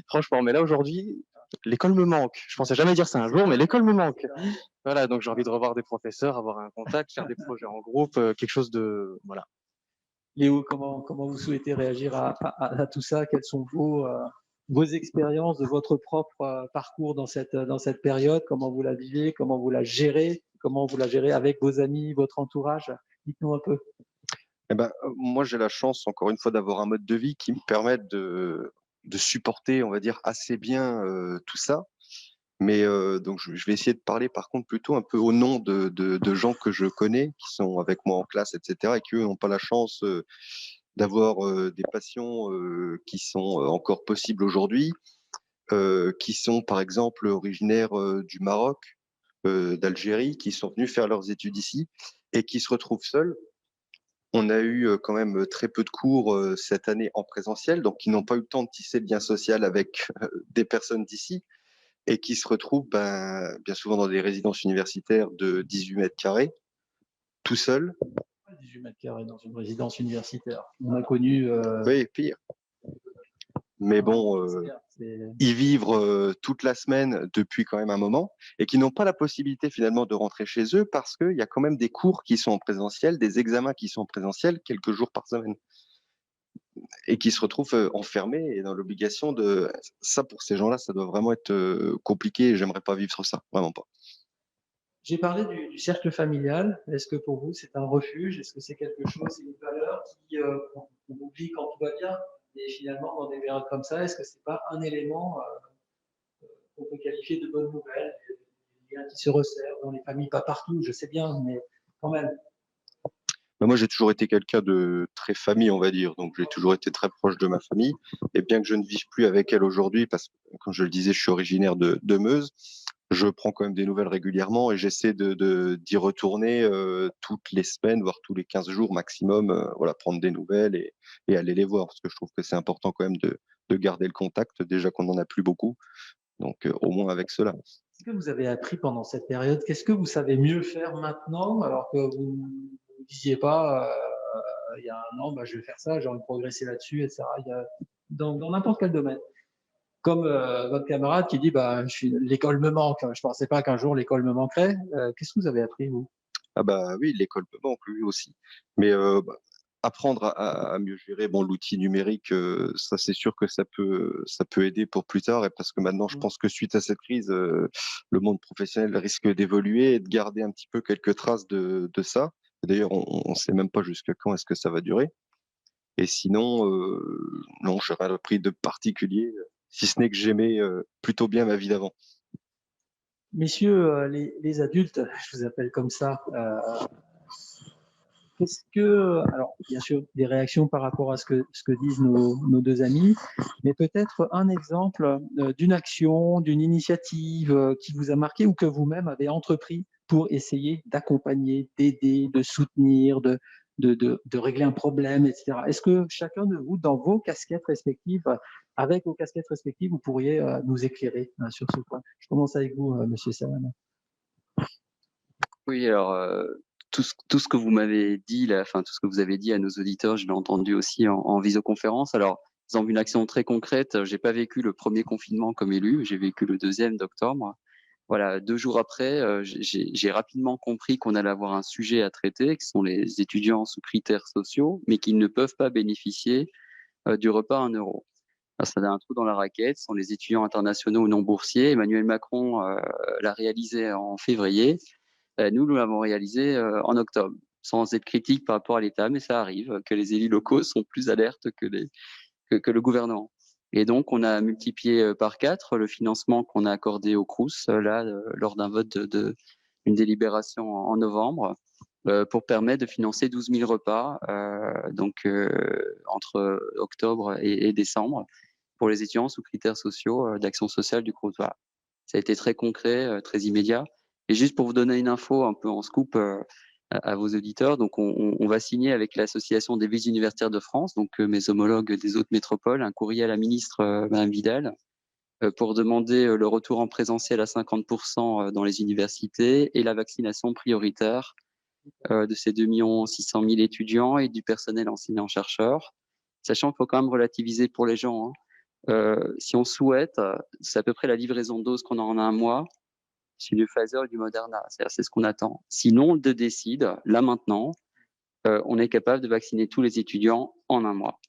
Speaker 7: Franchement, mais là aujourd'hui, l'école me manque. Je pensais jamais dire ça un jour, mais l'école me manque. Voilà, donc j'ai envie de revoir des professeurs, avoir un contact, faire des projets en groupe, quelque chose de voilà.
Speaker 1: Léo, comment vous souhaitez réagir à tout ça? Quelles sont vos expériences de votre propre parcours dans cette période? Comment vous la vivez? Comment vous la gérez? Comment vous la gérez avec vos amis, votre entourage? Dites-nous un peu.
Speaker 6: Moi, j'ai la chance, encore une fois, d'avoir un mode de vie qui me permet de supporter, on va dire, assez bien tout ça. Mais donc, je vais essayer de parler par contre plutôt un peu au nom de gens que je connais, qui sont avec moi en classe, etc., et qui eux n'ont pas la chance d'avoir des passions qui sont encore possibles aujourd'hui, qui sont par exemple originaires du Maroc, d'Algérie, qui sont venus faire leurs études ici et qui se retrouvent seuls. On a eu quand même très peu de cours cette année en présentiel, donc qui n'ont pas eu le temps de tisser le lien social avec des personnes d'ici et qui se retrouvent bien souvent dans des résidences universitaires de 18 mètres carrés, tout seuls.
Speaker 1: 18 mètres carrés dans une résidence universitaire. On a connu.
Speaker 6: Oui, pire. Mais bon, y vivre toute la semaine depuis quand même un moment et qui n'ont pas la possibilité finalement de rentrer chez eux parce qu'il y a quand même des cours qui sont en présentiel, des examens qui sont en présentiel quelques jours par semaine et qui se retrouvent enfermés et dans l'obligation de... Ça, pour ces gens-là, ça doit vraiment être compliqué et j'aimerais pas vivre ça, vraiment pas.
Speaker 1: J'ai parlé du cercle familial. Est-ce que pour vous, c'est un refuge? Est-ce que c'est quelque chose, c'est une valeur qu'on oublie quand tout va bien? Et finalement, dans des périodes comme ça, est-ce que c'est pas un élément qu'on peut qualifier de bonne nouvelle, des liens qui se resserrent dans les familles, pas partout, je sais bien, mais quand même.
Speaker 6: Moi, j'ai toujours été quelqu'un de très famille, on va dire. Donc, j'ai toujours été très proche de ma famille. Et bien que je ne vive plus avec elle aujourd'hui, parce que, comme je le disais, je suis originaire de Meuse, je prends quand même des nouvelles régulièrement et j'essaie d'y retourner toutes les semaines, voire tous les 15 jours maximum, voilà, prendre des nouvelles et aller les voir. Parce que je trouve que c'est important quand même de garder le contact, déjà qu'on n'en a plus beaucoup. Donc, au moins avec cela.
Speaker 1: Qu'est-ce que vous avez appris pendant cette période? Qu'est-ce que vous savez mieux faire maintenant alors que vous ne disiez pas il y a un an, bah, je vais faire ça, j'ai envie de progresser là-dessus, etc. Dans n'importe quel domaine. Comme votre camarade qui dit bah, l'école me manque, je ne pensais pas qu'un jour l'école me manquerait. Qu'est-ce que vous avez appris, vous?
Speaker 6: Ah bah oui, l'école me manque lui aussi. Mais apprendre à mieux gérer l'outil numérique, ça c'est sûr que ça peut aider pour plus tard. Et parce que maintenant, je pense que suite à cette crise, le monde professionnel risque d'évoluer et de garder un petit peu quelques traces de ça. D'ailleurs, on ne sait même pas jusqu'à quand est-ce que ça va durer. Et sinon, non, je n'ai rien appris de particulier, si ce n'est que j'aimais plutôt bien ma vie d'avant.
Speaker 1: Messieurs, les adultes, je vous appelle comme ça, qu'est-ce que, alors bien sûr, des réactions par rapport à ce que disent nos deux amis, mais peut-être un exemple d'une action, d'une initiative qui vous a marqué ou que vous-même avez entrepris pour essayer d'accompagner, d'aider, de soutenir, de régler un problème, etc. Est-ce que chacun de vous, dans vos casquettes respectives, avec vos casquettes respectives, vous pourriez nous éclairer sur ce point? Je commence avec vous, Monsieur Salam.
Speaker 2: Oui, alors tout ce que vous m'avez dit, là, enfin tout ce que vous avez dit à nos auditeurs, je l'ai entendu aussi en visioconférence. Alors, par exemple, une action très concrète, j'ai pas vécu le premier confinement comme élu, j'ai vécu le deuxième d'octobre. Voilà, 2 jours après, j'ai rapidement compris qu'on allait avoir un sujet à traiter, qui sont les étudiants sous critères sociaux, mais qui ne peuvent pas bénéficier du repas à 1 euro. Alors, ça a un trou dans la raquette, ce sont les étudiants internationaux ou non boursiers. Emmanuel Macron l'a réalisé en février. Nous l'avons réalisé en octobre, sans être critique par rapport à l'État, mais ça arrive que les élus locaux sont plus alertes que le gouvernement. Et donc, on a multiplié par 4 le financement qu'on a accordé au Crous, lors d'un vote d'une délibération en novembre, pour permettre de financer 12 000 repas, entre octobre et décembre, pour les étudiants sous critères sociaux d'action sociale du Crous. Voilà. Ça a été très concret, très immédiat. Et juste pour vous donner une info un peu en scoop à vos auditeurs, donc on va signer avec l'Association des villes universitaires de France, donc mes homologues des autres métropoles, un courrier à la ministre Madame Vidal pour demander le retour en présentiel à 50% dans les universités et la vaccination prioritaire de ces 2 600 000 étudiants et du personnel enseignant-chercheur, sachant qu'il faut quand même relativiser pour les gens. Si on souhaite, c'est à peu près la livraison de doses qu'on a en 1 mois. C'est du Pfizer et du Moderna, c'est ce qu'on attend. Sinon, on le décide, là maintenant, on est capable de vacciner tous les étudiants en 1 mois.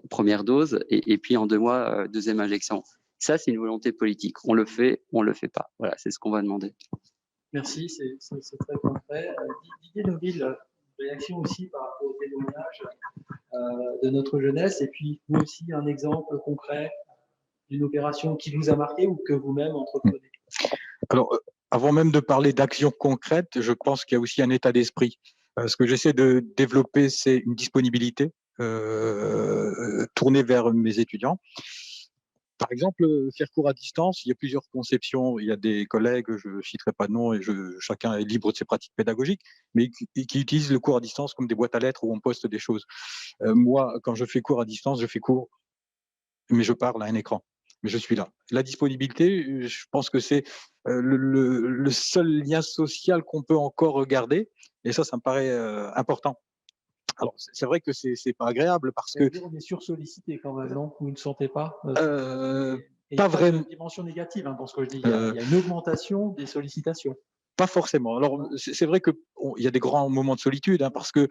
Speaker 2: Première dose, et puis en 2 mois, deuxième injection. Ça, c'est une volonté politique. On le fait pas. Voilà, c'est ce qu'on va demander.
Speaker 1: Merci, c'est très concret. Didier Noville, réaction aussi par rapport au témoignage de notre jeunesse, et puis vous aussi un exemple concret. d'une opération qui vous a marqué ou que vous-même entreprenez?
Speaker 4: Alors, avant même de parler d'actions concrètes, je pense qu'il y a aussi un état d'esprit. Ce que j'essaie de développer, c'est une disponibilité tournée vers mes étudiants. Par exemple, faire cours à distance, il y a plusieurs conceptions. Il y a des collègues, je ne citerai pas de nom, et chacun est libre de ses pratiques pédagogiques, mais qui utilisent le cours à distance comme des boîtes à lettres où on poste des choses. Moi, quand je fais cours à distance, je fais cours, mais je parle à un écran. Mais je suis là. La disponibilité, je pense que c'est le seul lien social qu'on peut encore garder, et ça me paraît important. Alors, c'est vrai que c'est pas agréable parce que
Speaker 1: on est sursollicité quand même, non? Vous ne sentez pas?
Speaker 4: pas vraiment.
Speaker 1: De dimension négative dans ce que je dis. Il y a une augmentation des sollicitations.
Speaker 4: Pas forcément. Alors, c'est vrai qu'il y a des grands moments de solitude, parce que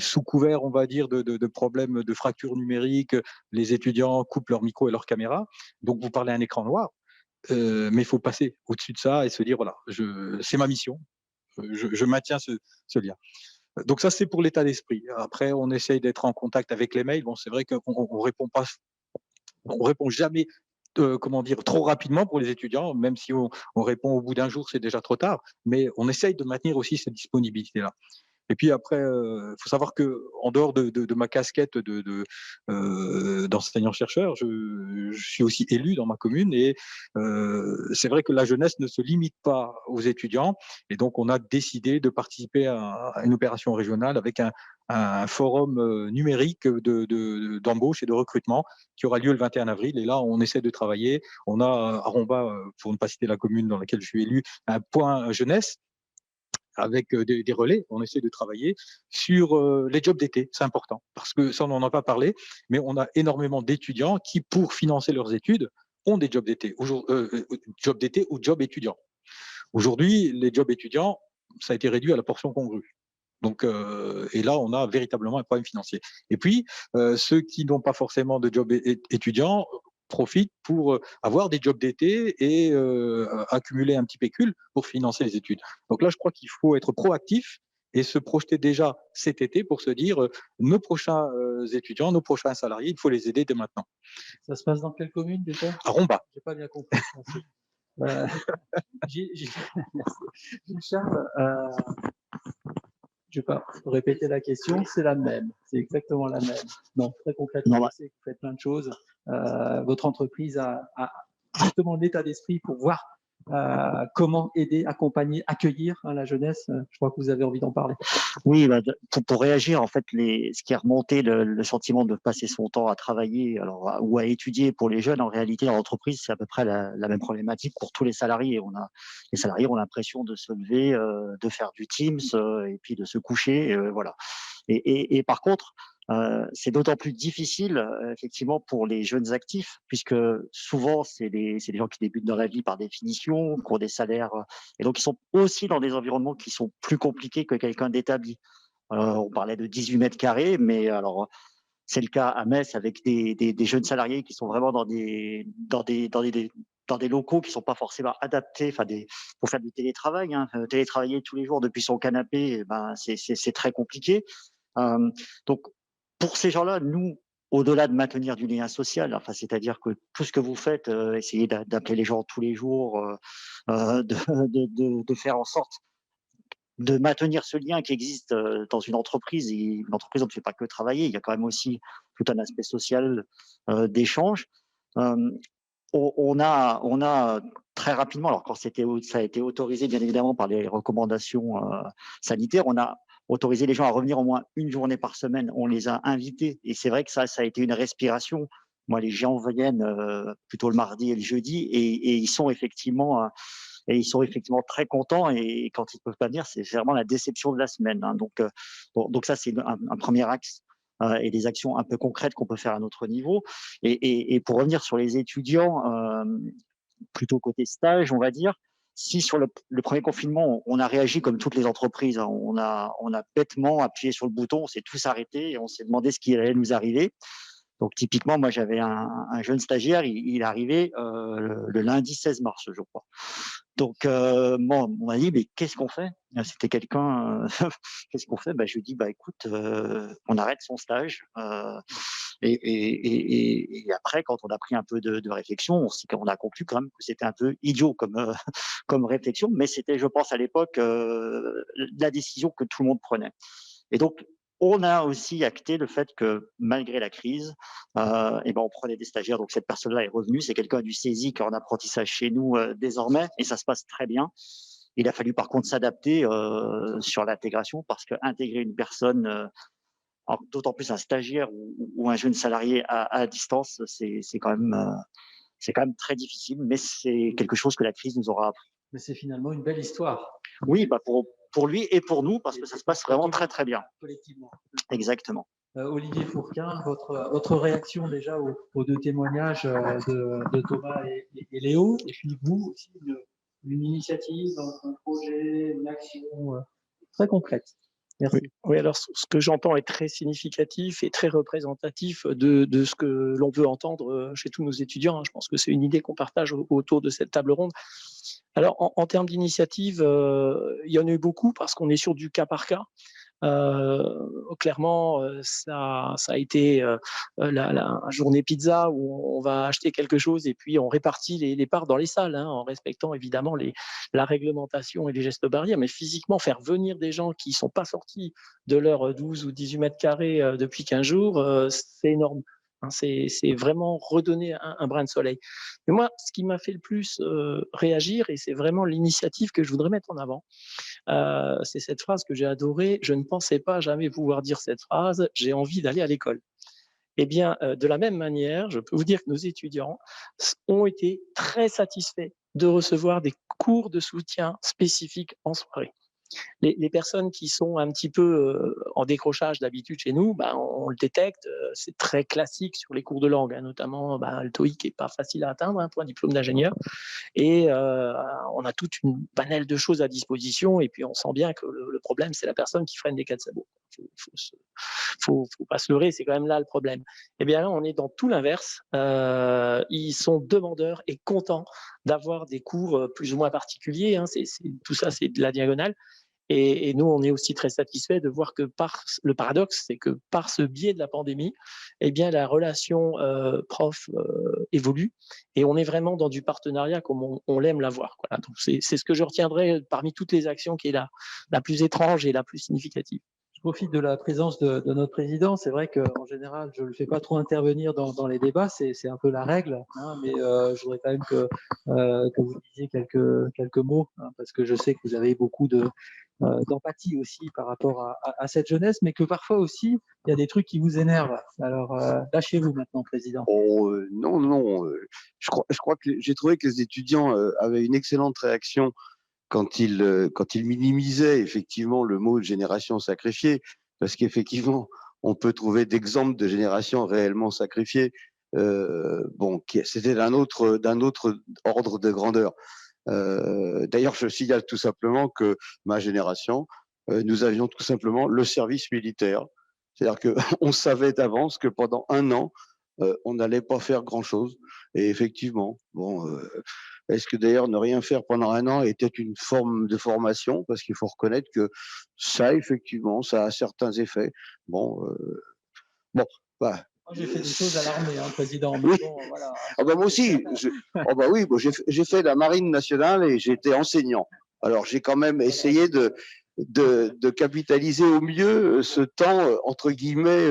Speaker 4: sous couvert, on va dire, de problèmes de fracture numérique, les étudiants coupent leur micro et leur caméra. Donc, vous parlez à un écran noir, mais il faut passer au-dessus de ça et se dire, voilà, c'est ma mission, je maintiens ce lien. Donc ça, c'est pour l'état d'esprit. Après, on essaye d'être en contact avec les mails. Bon, c'est vrai qu'on répond pas, on répond jamais, comment dire, trop rapidement pour les étudiants, même si on répond au bout d'un jour, c'est déjà trop tard. Mais on essaye de maintenir aussi cette disponibilité-là. Et puis après, faut savoir que en dehors de ma casquette d'enseignant-chercheur, je suis aussi élu dans ma commune et c'est vrai que la jeunesse ne se limite pas aux étudiants et donc on a décidé de participer à une opération régionale avec un forum numérique d'embauche et de recrutement qui aura lieu le 21 avril. Et là, on essaie de travailler. On a à Romba, pour ne pas citer la commune dans laquelle je suis élu, un point jeunesse avec des relais, on essaie de travailler sur les jobs d'été. C'est important parce que ça, on n'en a pas parlé, mais on a énormément d'étudiants qui, pour financer leurs études, ont des jobs d'été, jobs d'été ou jobs étudiants. Aujourd'hui, les jobs étudiants, ça a été réduit à la portion congrue. Donc, et là, on a véritablement un problème financier. Et puis, ceux qui n'ont pas forcément de job étudiants profitent pour avoir des jobs d'été et accumuler un petit pécule pour financer les études. Donc là, je crois qu'il faut être proactif et se projeter déjà cet été pour se dire nos prochains étudiants, nos prochains salariés, il faut les aider dès maintenant.
Speaker 1: Ça se passe dans quelle commune déjà?
Speaker 4: À Romba.
Speaker 1: J'ai pas bien compris. Charles, je ne vais pas répéter la question, c'est la même, c'est exactement la même. Non, très concrètement, je sais que vous faites plein de choses. Votre entreprise a justement l'état d'esprit pour voir comment aider, accompagner, accueillir la jeunesse. Je crois que vous avez envie d'en parler.
Speaker 3: Oui, pour réagir, en fait, ce qui est remonté, le sentiment de passer son temps à travailler ou à étudier pour les jeunes, en réalité, dans l'entreprise, c'est à peu près la même problématique pour tous les salariés. Les salariés ont l'impression de se lever, de faire du Teams et puis de se coucher. Voilà. Et par contre, c'est d'autant plus difficile, effectivement, pour les jeunes actifs, puisque souvent, c'est des gens qui débutent dans la vie par définition, qui ont des salaires, et donc ils sont aussi dans des environnements qui sont plus compliqués que quelqu'un d'établi. On parlait de 18 mètres carrés, mais alors c'est le cas à Metz avec des jeunes salariés qui sont vraiment dans des locaux qui sont pas forcément adaptés, pour faire du télétravail. Télétravailler tous les jours depuis son canapé, c'est très compliqué. Donc pour ces gens-là, nous, au-delà de maintenir du lien social, c'est-à-dire que tout ce que vous faites, essayez d'appeler les gens tous les jours, de faire en sorte de maintenir ce lien qui existe dans une entreprise. Et une entreprise, on ne fait pas que travailler, il y a quand même aussi tout un aspect social d'échange. On a très rapidement, alors quand ça a été autorisé bien évidemment par les recommandations sanitaires, on a autorisé les gens à revenir au moins une journée par semaine. On les a invités et c'est vrai que ça a été une respiration. Moi, les gens viennent plutôt le mardi et le jeudi et ils sont effectivement très contents. Et quand ils ne peuvent pas venir, c'est vraiment la déception de la semaine. Donc ça, c'est un premier axe. Et des actions un peu concrètes qu'on peut faire à notre niveau. Et pour revenir sur les étudiants, plutôt côté stage, on va dire, si sur le premier confinement, on a réagi comme toutes les entreprises, on a bêtement appuyé sur le bouton, on s'est tous arrêtés et on s'est demandé ce qui allait nous arriver. Donc typiquement, moi j'avais un jeune stagiaire, il est arrivé le lundi 16 mars, je crois. Donc moi, on m'a dit, mais qu'est-ce qu'on fait? C'était quelqu'un, qu'est-ce qu'on fait? Je lui dis, écoute, on arrête son stage, Et après, quand on a pris un peu de réflexion, on a conclu quand même que c'était un peu idiot comme, comme réflexion, mais c'était, je pense, à l'époque, la décision que tout le monde prenait. Et donc, on a aussi acté le fait que malgré la crise, on prenait des stagiaires. Donc cette personne-là est revenue. C'est quelqu'un du CESI qui est en apprentissage chez nous désormais, et ça se passe très bien. Il a fallu par contre s'adapter sur l'intégration, parce qu'intégrer une personne, d'autant plus un stagiaire ou un jeune salarié à distance, c'est quand même très difficile, mais c'est quelque chose que la crise nous aura appris.
Speaker 1: Mais c'est finalement une belle histoire.
Speaker 3: Oui, pour lui et pour nous, parce que ça se passe vraiment très très bien.
Speaker 1: Collectivement.
Speaker 3: Exactement.
Speaker 1: Olivier Fourquin, votre réaction déjà aux deux témoignages de Thomas et Léo, et puis vous aussi, une initiative, un projet, une action très concrète. Merci.
Speaker 5: Oui, alors ce que j'entends est très significatif et très représentatif de ce que l'on veut entendre chez tous nos étudiants. Je pense que c'est une idée qu'on partage autour de cette table ronde. Alors, en termes d'initiative, il y en a eu beaucoup parce qu'on est sur du cas par cas. Clairement, ça a été la journée pizza où on va acheter quelque chose et puis on répartit les parts dans les salles, en respectant évidemment la réglementation et les gestes barrières. Mais physiquement, faire venir des gens qui ne sont pas sortis de leurs 12 ou 18 mètres carrés depuis 15 jours, c'est énorme. C'est vraiment redonner un brin de soleil. Mais moi, ce qui m'a fait le plus réagir, et c'est vraiment l'initiative que je voudrais mettre en avant, c'est cette phrase que j'ai adorée: je ne pensais pas jamais pouvoir dire cette phrase, j'ai envie d'aller à l'école. Eh bien, de la même manière, je peux vous dire que nos étudiants ont été très satisfaits de recevoir des cours de soutien spécifiques en soirée. Les personnes qui sont un petit peu en décrochage d'habitude chez nous, on le détecte, c'est très classique sur les cours de langue, notamment le TOEIC n'est pas facile à atteindre pour un diplôme d'ingénieur. Et on a toute une panel de choses à disposition, et puis on sent bien que le problème, c'est la personne qui freine des quatre sabots. Faut pas se leurrer, c'est quand même là le problème. Eh bien là, on est dans tout l'inverse. Ils sont demandeurs et contents d'avoir des cours plus ou moins particuliers. Tout ça, c'est de la diagonale. Et nous, on est aussi très satisfaits de voir que le paradoxe, c'est que par ce biais de la pandémie, eh bien, la relation prof évolue, et on est vraiment dans du partenariat comme on l'aime l'avoir. Voilà. Donc c'est ce que je retiendrai parmi toutes les actions qui est la plus étrange et la plus significative.
Speaker 1: Je profite de la présence de notre président. C'est vrai qu'en général, je ne le fais pas trop intervenir dans les débats, c'est un peu la règle, mais je voudrais quand même que vous disiez quelques mots, parce que je sais que vous avez beaucoup d'empathie aussi par rapport à cette jeunesse, mais que parfois aussi, il y a des trucs qui vous énervent. Alors, lâchez-vous maintenant, président.
Speaker 8: Non. Je crois que j'ai trouvé que les étudiants avaient une excellente réaction quand il minimisait effectivement le mot de génération sacrifiée, parce qu'effectivement, on peut trouver d'exemples de générations réellement sacrifiées, c'était d'un autre ordre de grandeur. D'ailleurs, je signale tout simplement que ma génération, nous avions tout simplement le service militaire. C'est-à-dire qu'on savait d'avance que pendant 1 an, on n'allait pas faire grand-chose. Et effectivement, est-ce que d'ailleurs ne rien faire pendant 1 an était une forme de formation? Parce qu'il faut reconnaître que ça, effectivement, ça a certains effets.
Speaker 1: Moi, j'ai fait des choses à l'armée, président.
Speaker 8: Oui.
Speaker 1: Voilà.
Speaker 8: Moi aussi. J'ai fait la marine nationale et j'ai été enseignant. Alors j'ai quand même essayé de capitaliser au mieux ce temps entre guillemets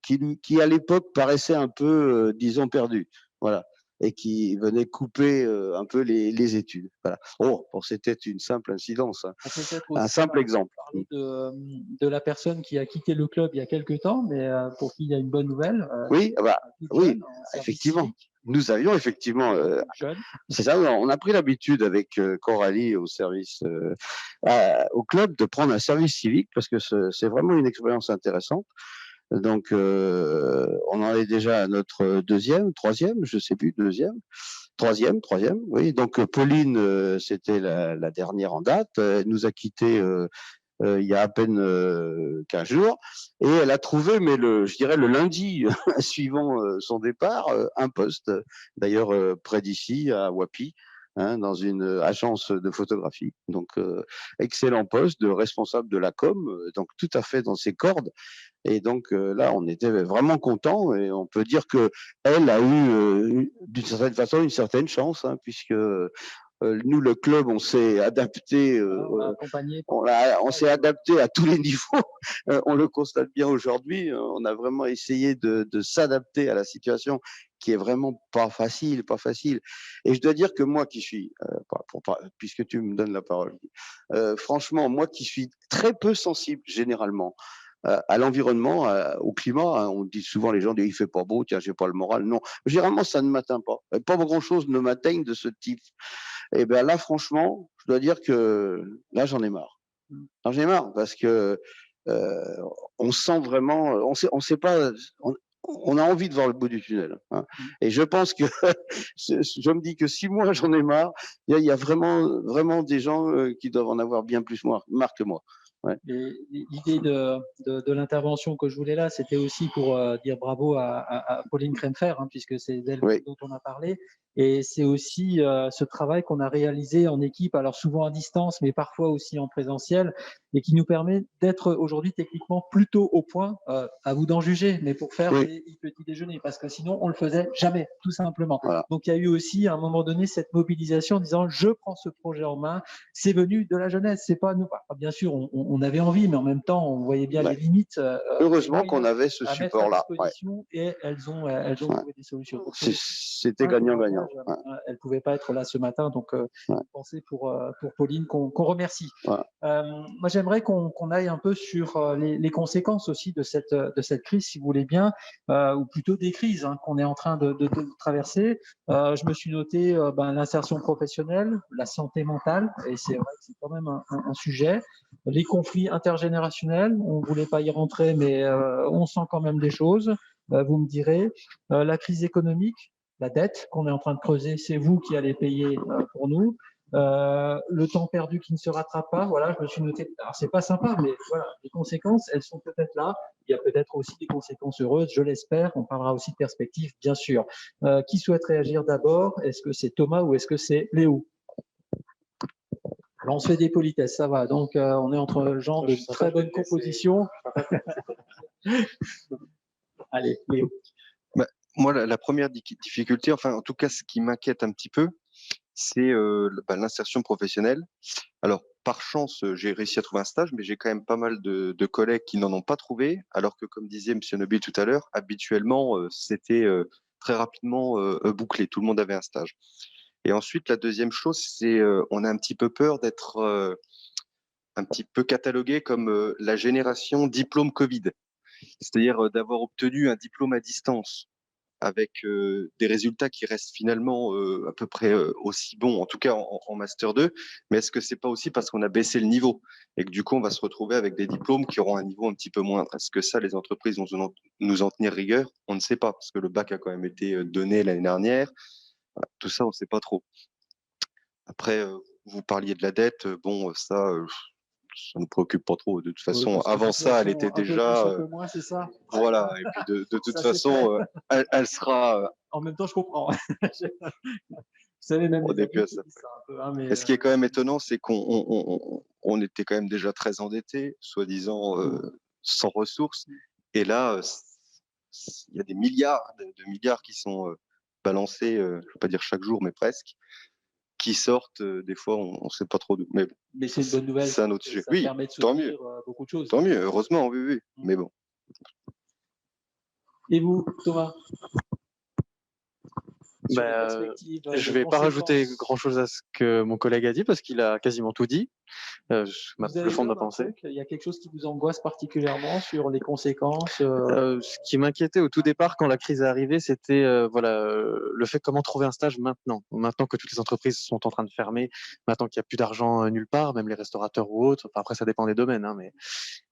Speaker 8: qui à l'époque paraissait un peu disons perdu. Voilà. Et qui venait couper un peu les études. Voilà. C'était une simple incidence, un simple exemple.
Speaker 1: Parler de la personne qui a quitté le club il y a quelques temps, mais pour qui il y a une bonne nouvelle.
Speaker 8: Oui, effectivement. Nous avions effectivement, c'est ça, on a pris l'habitude avec Coralie au service, au club, de prendre un service civique, parce que c'est vraiment une expérience intéressante. Donc, on en est déjà à notre troisième, je sais plus, troisième, oui. Donc, Pauline, c'était la dernière en date. Elle nous a quittés il y a à peine 15 jours, et elle a trouvé, mais je dirais le lundi suivant son départ, un poste, d'ailleurs près d'ici, à Wapi, hein, dans une agence de photographie. Donc, excellent poste de responsable de la com, donc tout à fait dans ses cordes. Et donc là, on était vraiment content et on peut dire que elle a eu d'une certaine façon une certaine chance, hein, puisque nous, le club, on s'est adapté, on s'est adapté à tous les niveaux. On le constate bien aujourd'hui. On a vraiment essayé de s'adapter à la situation qui est vraiment pas facile, pas facile. Et je dois dire que moi qui suis, puisque tu me donnes la parole, franchement, moi qui suis très peu sensible généralement à l'environnement, au climat. Hein. On dit souvent, les gens disent il fait pas beau, tiens, j'ai pas le moral. Non, généralement ça ne m'atteint pas. Pas grand chose ne m'atteigne de ce type. Et ben là, franchement, je dois dire que là, j'en ai marre. J'en ai marre parce que on sent vraiment, on sait pas. On a envie de voir le bout du tunnel. Hein. Et je pense que je me dis que si moi j'en ai marre, il y a vraiment, vraiment des gens qui doivent en avoir bien plus marre que moi. Ouais.
Speaker 1: L'idée de l'intervention que je voulais là, c'était aussi pour dire bravo à Pauline Kremfer, hein, puisque c'est d'elle dont on a parlé. Et c'est aussi ce travail qu'on a réalisé en équipe, alors souvent à distance, mais parfois aussi en présentiel, et qui nous permet d'être aujourd'hui techniquement plutôt au point, à vous d'en juger, mais pour faire des petits déjeuners, parce que sinon on le faisait jamais, tout simplement. Voilà. Donc il y a eu aussi à un moment donné cette mobilisation en disant je prends ce projet en main, c'est venu de la jeunesse, c'est pas nous. Bien sûr, on avait envie, mais en même temps on voyait bien les limites.
Speaker 8: Heureusement qu'on avait ce support-là.
Speaker 1: Et elles ont trouvé des solutions.
Speaker 8: C'était gagnant-gagnant.
Speaker 1: Elle ne pouvait pas être là ce matin, donc pensez pour Pauline qu'on remercie. Moi, j'aimerais qu'on aille un peu sur les conséquences aussi de cette crise, si vous voulez bien, ou plutôt des crises qu'on est en train de traverser. Je me suis noté l'insertion professionnelle, la santé mentale, et c'est vrai que c'est quand même un sujet. Les conflits intergénérationnels, on ne voulait pas y rentrer, mais on sent quand même des choses, vous me direz. La crise économique, la dette qu'on est en train de creuser, c'est vous qui allez payer pour nous. Le temps perdu qui ne se rattrape pas, voilà, je me suis noté. Alors, c'est pas sympa, mais voilà, les conséquences, elles sont peut-être là. Il y a peut-être aussi des conséquences heureuses, je l'espère. On parlera aussi de perspectives, bien sûr. Qui souhaite réagir d'abord? Est-ce que c'est Thomas ou est-ce que c'est Léo? Alors, on se fait des politesses, ça va. Donc, on est entre gens de très bonne composition. Allez, Léo.
Speaker 6: Moi, la première difficulté, enfin, en tout cas, ce qui m'inquiète un petit peu, c'est l'insertion professionnelle. Alors, par chance, j'ai réussi à trouver un stage, mais j'ai quand même pas mal de collègues qui n'en ont pas trouvé, alors que, comme disait M. Nobile tout à l'heure, habituellement, c'était très rapidement bouclé. Tout le monde avait un stage. Et ensuite, la deuxième chose, c'est on a un petit peu peur d'être un petit peu catalogué comme la génération diplôme Covid, c'est-à-dire d'avoir obtenu un diplôme à distance avec des résultats qui restent finalement à peu près aussi bons, en tout cas en Master 2, mais est-ce que c'est pas aussi parce qu'on a baissé le niveau et que du coup on va se retrouver avec des diplômes qui auront un niveau un petit peu moindre? Est-ce que ça, les entreprises vont nous en tenir rigueur? On ne sait pas, parce que le bac a quand même été donné l'année dernière. Voilà, tout ça, on ne sait pas trop. Après, vous parliez de la dette, bon, ça ne nous préoccupe pas trop. De toute façon, avant ça, elle était déjà.
Speaker 1: Un peu moins, c'est ça.
Speaker 6: Voilà. Et puis de toute façon, elle sera.
Speaker 1: En même temps, je comprends. Vous savez, même.
Speaker 6: On est plus à ça. Et ce qui est quand même étonnant, c'est qu'on était quand même déjà très endettés, soi-disant sans ressources. Et là, il y a des milliards de milliards qui sont balancés, je ne veux pas dire chaque jour, mais presque, qui sortent. Des fois, on ne sait pas trop d'où. Mais bon,
Speaker 1: mais c'est une bonne nouvelle.
Speaker 6: C'est un autre sujet.
Speaker 1: Ça
Speaker 6: oui,
Speaker 1: permet de
Speaker 6: tant mieux.
Speaker 1: Beaucoup de choses.
Speaker 6: Tant mieux, heureusement, oui, oui. Mais bon.
Speaker 1: Et vous, Thomas?
Speaker 7: Je ne vais pas rajouter grand-chose à ce que mon collègue a dit parce qu'il a quasiment tout dit. Le fond de ma pensée.
Speaker 1: Il y a quelque chose qui vous angoisse particulièrement sur les conséquences
Speaker 7: Ce qui m'inquiétait au tout départ quand la crise est arrivée, c'était le fait comment trouver un stage maintenant. Maintenant que toutes les entreprises sont en train de fermer, maintenant qu'il n'y a plus d'argent nulle part, même les restaurateurs ou autres. Enfin, après, ça dépend des domaines. Hein,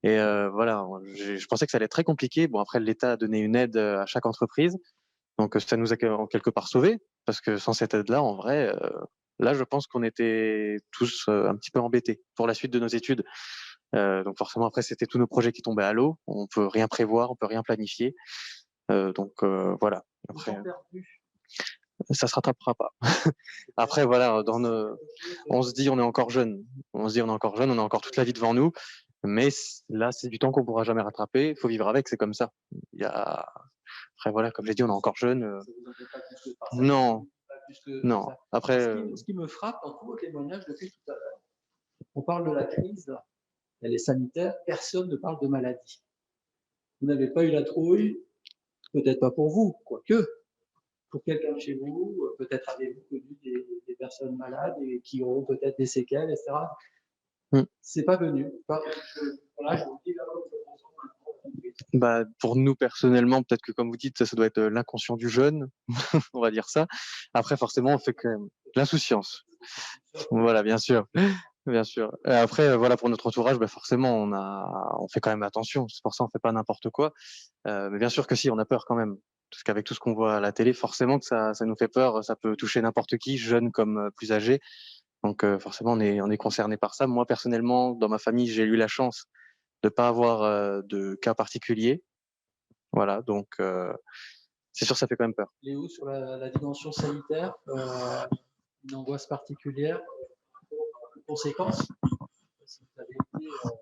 Speaker 7: voilà, je pensais que ça allait être très compliqué. Bon, après, l'État a donné une aide à chaque entreprise. Donc, ça nous a en quelque part sauvés, parce que sans cette aide-là, en vrai, là, je pense qu'on était tous un petit peu embêtés pour la suite de nos études. Donc, forcément, après, c'était tous nos projets qui tombaient à l'eau. On peut rien prévoir, on peut rien planifier. Donc, voilà. Après, ça se rattrapera pas. Après, voilà, on se dit on est encore jeune. On a encore toute la vie devant nous. Mais là, c'est du temps qu'on pourra jamais rattraper. Il faut vivre avec, c'est comme ça. Après, voilà, comme j'ai dit, on est encore jeune. Non, non. Après,
Speaker 1: Ce qui me frappe dans tous vos témoignages depuis tout à l'heure, on parle de la crise, elle est sanitaire, personne ne parle de maladie. Vous n'avez pas eu la trouille, peut-être pas pour vous, quoique, pour quelqu'un de chez vous, peut-être avez-vous connu des personnes malades et qui auront peut-être des séquelles, etc. C'est pas venu. Voilà, je vous dis là,
Speaker 7: bah, pour nous personnellement, peut-être que comme vous dites, ça doit être l'inconscient du jeune, on va dire ça. Après, forcément, on fait quand même l'insouciance. Voilà, bien sûr. Bien sûr. Et après, voilà, pour notre entourage, bah, forcément, on fait quand même attention. C'est pour ça on fait pas n'importe quoi. Mais bien sûr que si, on a peur quand même. Parce qu'avec tout ce qu'on voit à la télé, forcément que ça nous fait peur. Ça peut toucher n'importe qui, jeune comme plus âgé. Donc forcément, on est concerné par ça. Moi, personnellement, dans ma famille, j'ai eu la chance de pas avoir de cas particuliers. Voilà, donc c'est sûr, ça fait quand même peur.
Speaker 1: Léo, sur la dimension sanitaire, une angoisse particulière, conséquences. Si vous avez été, vous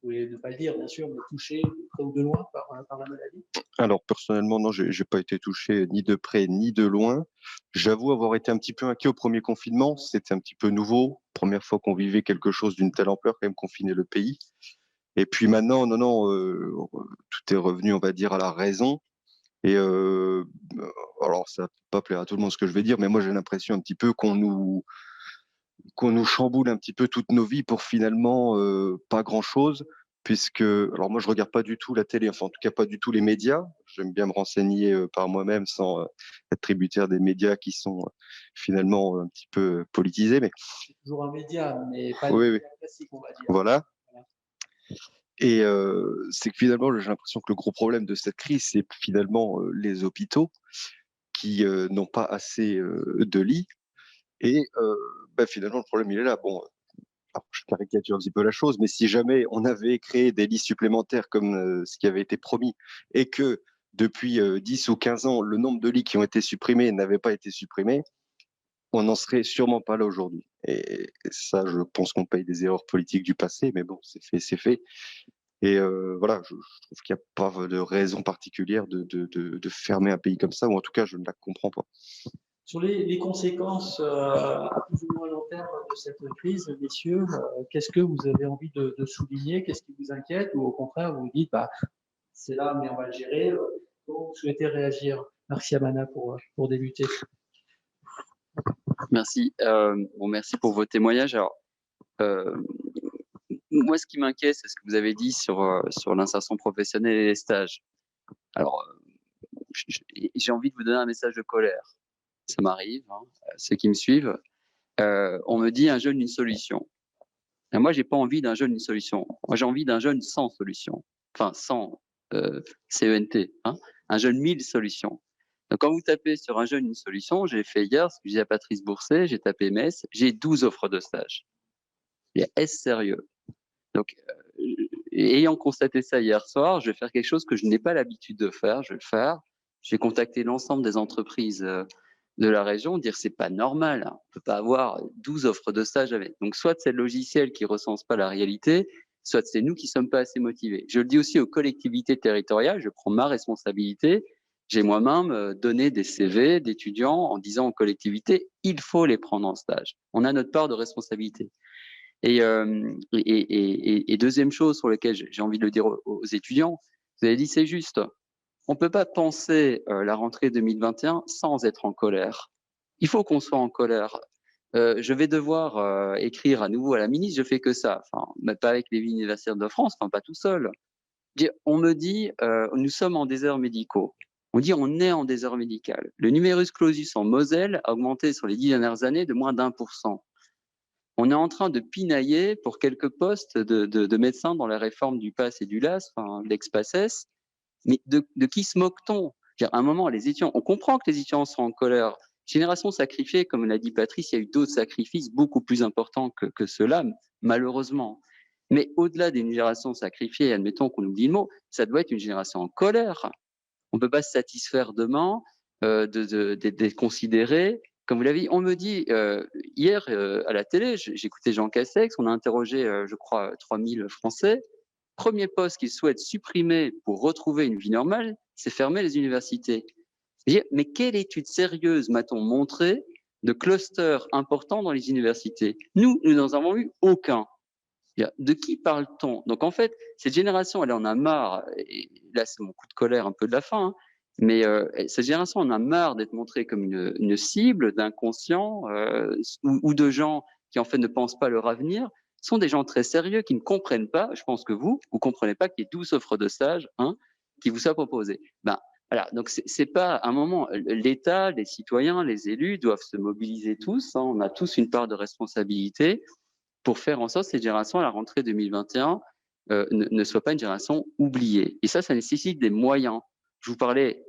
Speaker 1: pouvez ne pas le dire, bien sûr, mais touché de près ou de loin par la maladie.
Speaker 6: Alors personnellement, non, j'ai pas été touché ni de près ni de loin. J'avoue avoir été un petit peu inquiet au premier confinement. C'était un petit peu nouveau. Première fois qu'on vivait quelque chose d'une telle ampleur, quand même confiner le pays. Et puis maintenant, non, tout est revenu, on va dire, à la raison. Et alors, ça va pas plaire à tout le monde ce que je vais dire, mais moi j'ai l'impression un petit peu qu'on nous chamboule un petit peu toutes nos vies pour finalement pas grand-chose, puisque, alors moi je regarde pas du tout la télé, enfin en tout cas pas du tout les médias. J'aime bien me renseigner par moi-même sans être tributaire des médias qui sont finalement un petit peu politisés. Mais
Speaker 1: toujours un média, mais pas
Speaker 6: oui,
Speaker 1: le
Speaker 6: oui.
Speaker 1: classique, on va dire.
Speaker 6: Voilà. Et c'est que finalement, j'ai l'impression que le gros problème de cette crise, c'est finalement les hôpitaux qui n'ont pas assez de lits. Et finalement, le problème, il est là. Bon, alors, je caricature un petit peu la chose, mais si jamais on avait créé des lits supplémentaires comme ce qui avait été promis, et que depuis 10 ou 15 ans, le nombre de lits qui ont été supprimés n'avait pas été supprimé, on n'en serait sûrement pas là aujourd'hui. Et ça, je pense qu'on paye des erreurs politiques du passé, mais bon, c'est fait, c'est fait. Et voilà, je trouve qu'il n'y a pas de raison particulière de fermer un pays comme ça, ou en tout cas, je ne la comprends pas.
Speaker 1: Sur les conséquences à plus ou moins long terme de cette crise, messieurs, qu'est-ce que vous avez envie de souligner? Qu'est-ce qui vous inquiète? Ou au contraire, vous vous dites, bah, c'est là, mais on va le gérer. Comment vous souhaitez réagir? Merci Amana pour débuter.
Speaker 2: Merci. Bon, merci pour vos témoignages. Alors, moi, ce qui m'inquiète, c'est ce que vous avez dit sur l'insertion professionnelle et les stages. Alors, j'ai envie de vous donner un message de colère. Ça m'arrive, hein, ceux qui me suivent. On me dit un jeune, une solution. Et moi, j'ai pas envie d'un jeune, une solution. Moi, j'ai envie d'un jeune sans solution. Enfin, sans CENT. Hein, un jeune 1000 solutions. Donc, quand vous tapez sur un jeune, une solution, j'ai fait hier, ce que je disais à Patrice Bourset, j'ai tapé Metz, j'ai 12 offres de stage. Est-ce sérieux? Donc, ayant constaté ça hier soir, je vais faire quelque chose que je n'ai pas l'habitude de faire. Je vais le faire. Je vais contacter l'ensemble des entreprises de la région, dire c'est pas normal, hein. On peut pas avoir 12 offres de stage avec. Donc, soit c'est le logiciel qui recense pas la réalité, soit c'est nous qui sommes pas assez motivés. Je le dis aussi aux collectivités territoriales, je prends ma responsabilité. J'ai moi-même donné des CV d'étudiants en disant aux collectivités, il faut les prendre en stage. On a notre part de responsabilité. Et deuxième chose sur laquelle j'ai envie de le dire aux étudiants, vous avez dit c'est juste. On ne peut pas penser la rentrée 2021 sans être en colère. Il faut qu'on soit en colère. Je vais devoir écrire à nouveau à la ministre, je fais que ça, enfin, mais pas avec les vies universitaires de France, enfin pas tout seul. On me dit, nous sommes en déserts médicaux. On dit, on est en désert médical. Le numerus clausus en Moselle a augmenté sur les 10 dernières années de moins d'1%. On est en train de pinailler pour quelques postes de médecins dans la réforme du PASS et du LAS, enfin, l'ex-PASSES. Mais de qui se moque-t-on? À un moment, les étudiants, on comprend que les étudiants sont en colère. Génération sacrifiée, comme l'a dit Patrice, il y a eu d'autres sacrifices beaucoup plus importants que ceux-là, malheureusement. Mais au-delà d'une génération sacrifiée, admettons qu'on oublie le mot, ça doit être une génération en colère. On ne peut pas se satisfaire demain d'être considérés. Comme vous l'avez dit, on me dit hier à la télé, j'écoutais Jean Castex, on a interrogé, je crois, 3000 Français. Premier poste qu'ils souhaitent supprimer pour retrouver une vie normale, c'est fermer les universités. Mais quelle étude sérieuse m'a-t-on montré de clusters importants dans les universités? Nous n'en avons eu aucun. De qui parle-t-on? Donc en fait, cette génération, elle en a marre, et là c'est mon coup de colère un peu de la fin, hein, mais cette génération en a marre d'être montrée comme une cible d'inconscients ou de gens qui en fait ne pensent pas leur avenir. Ce sont des gens très sérieux qui ne comprennent pas, je pense que vous comprenez pas qu'il y ait 12 offres de stage qui vous soient proposées. Ben, voilà, donc c'est pas un moment, l'État, les citoyens, les élus doivent se mobiliser tous, on a tous une part de responsabilité pour faire en sorte que cette génération, à la rentrée 2021, ne soit pas une génération oubliée. Et ça nécessite des moyens. Je vous parlais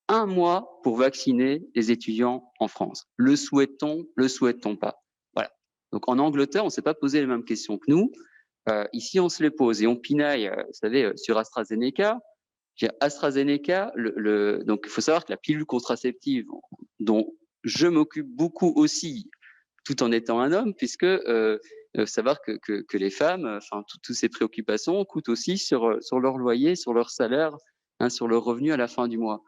Speaker 2: 1 mois pour vacciner les étudiants en France. Le souhaite-t-on pas? Voilà. Donc en Angleterre, on ne s'est pas posé les mêmes questions que nous. Ici, on se les pose et on pinaille, vous savez, sur AstraZeneca. AstraZeneca, donc il faut savoir que la pilule contraceptive, dont je m'occupe beaucoup aussi, tout en étant un homme, puisque savoir que les femmes, enfin toutes ces préoccupations coûtent aussi sur leur loyer, sur leur salaire, sur leur revenu à la fin du mois.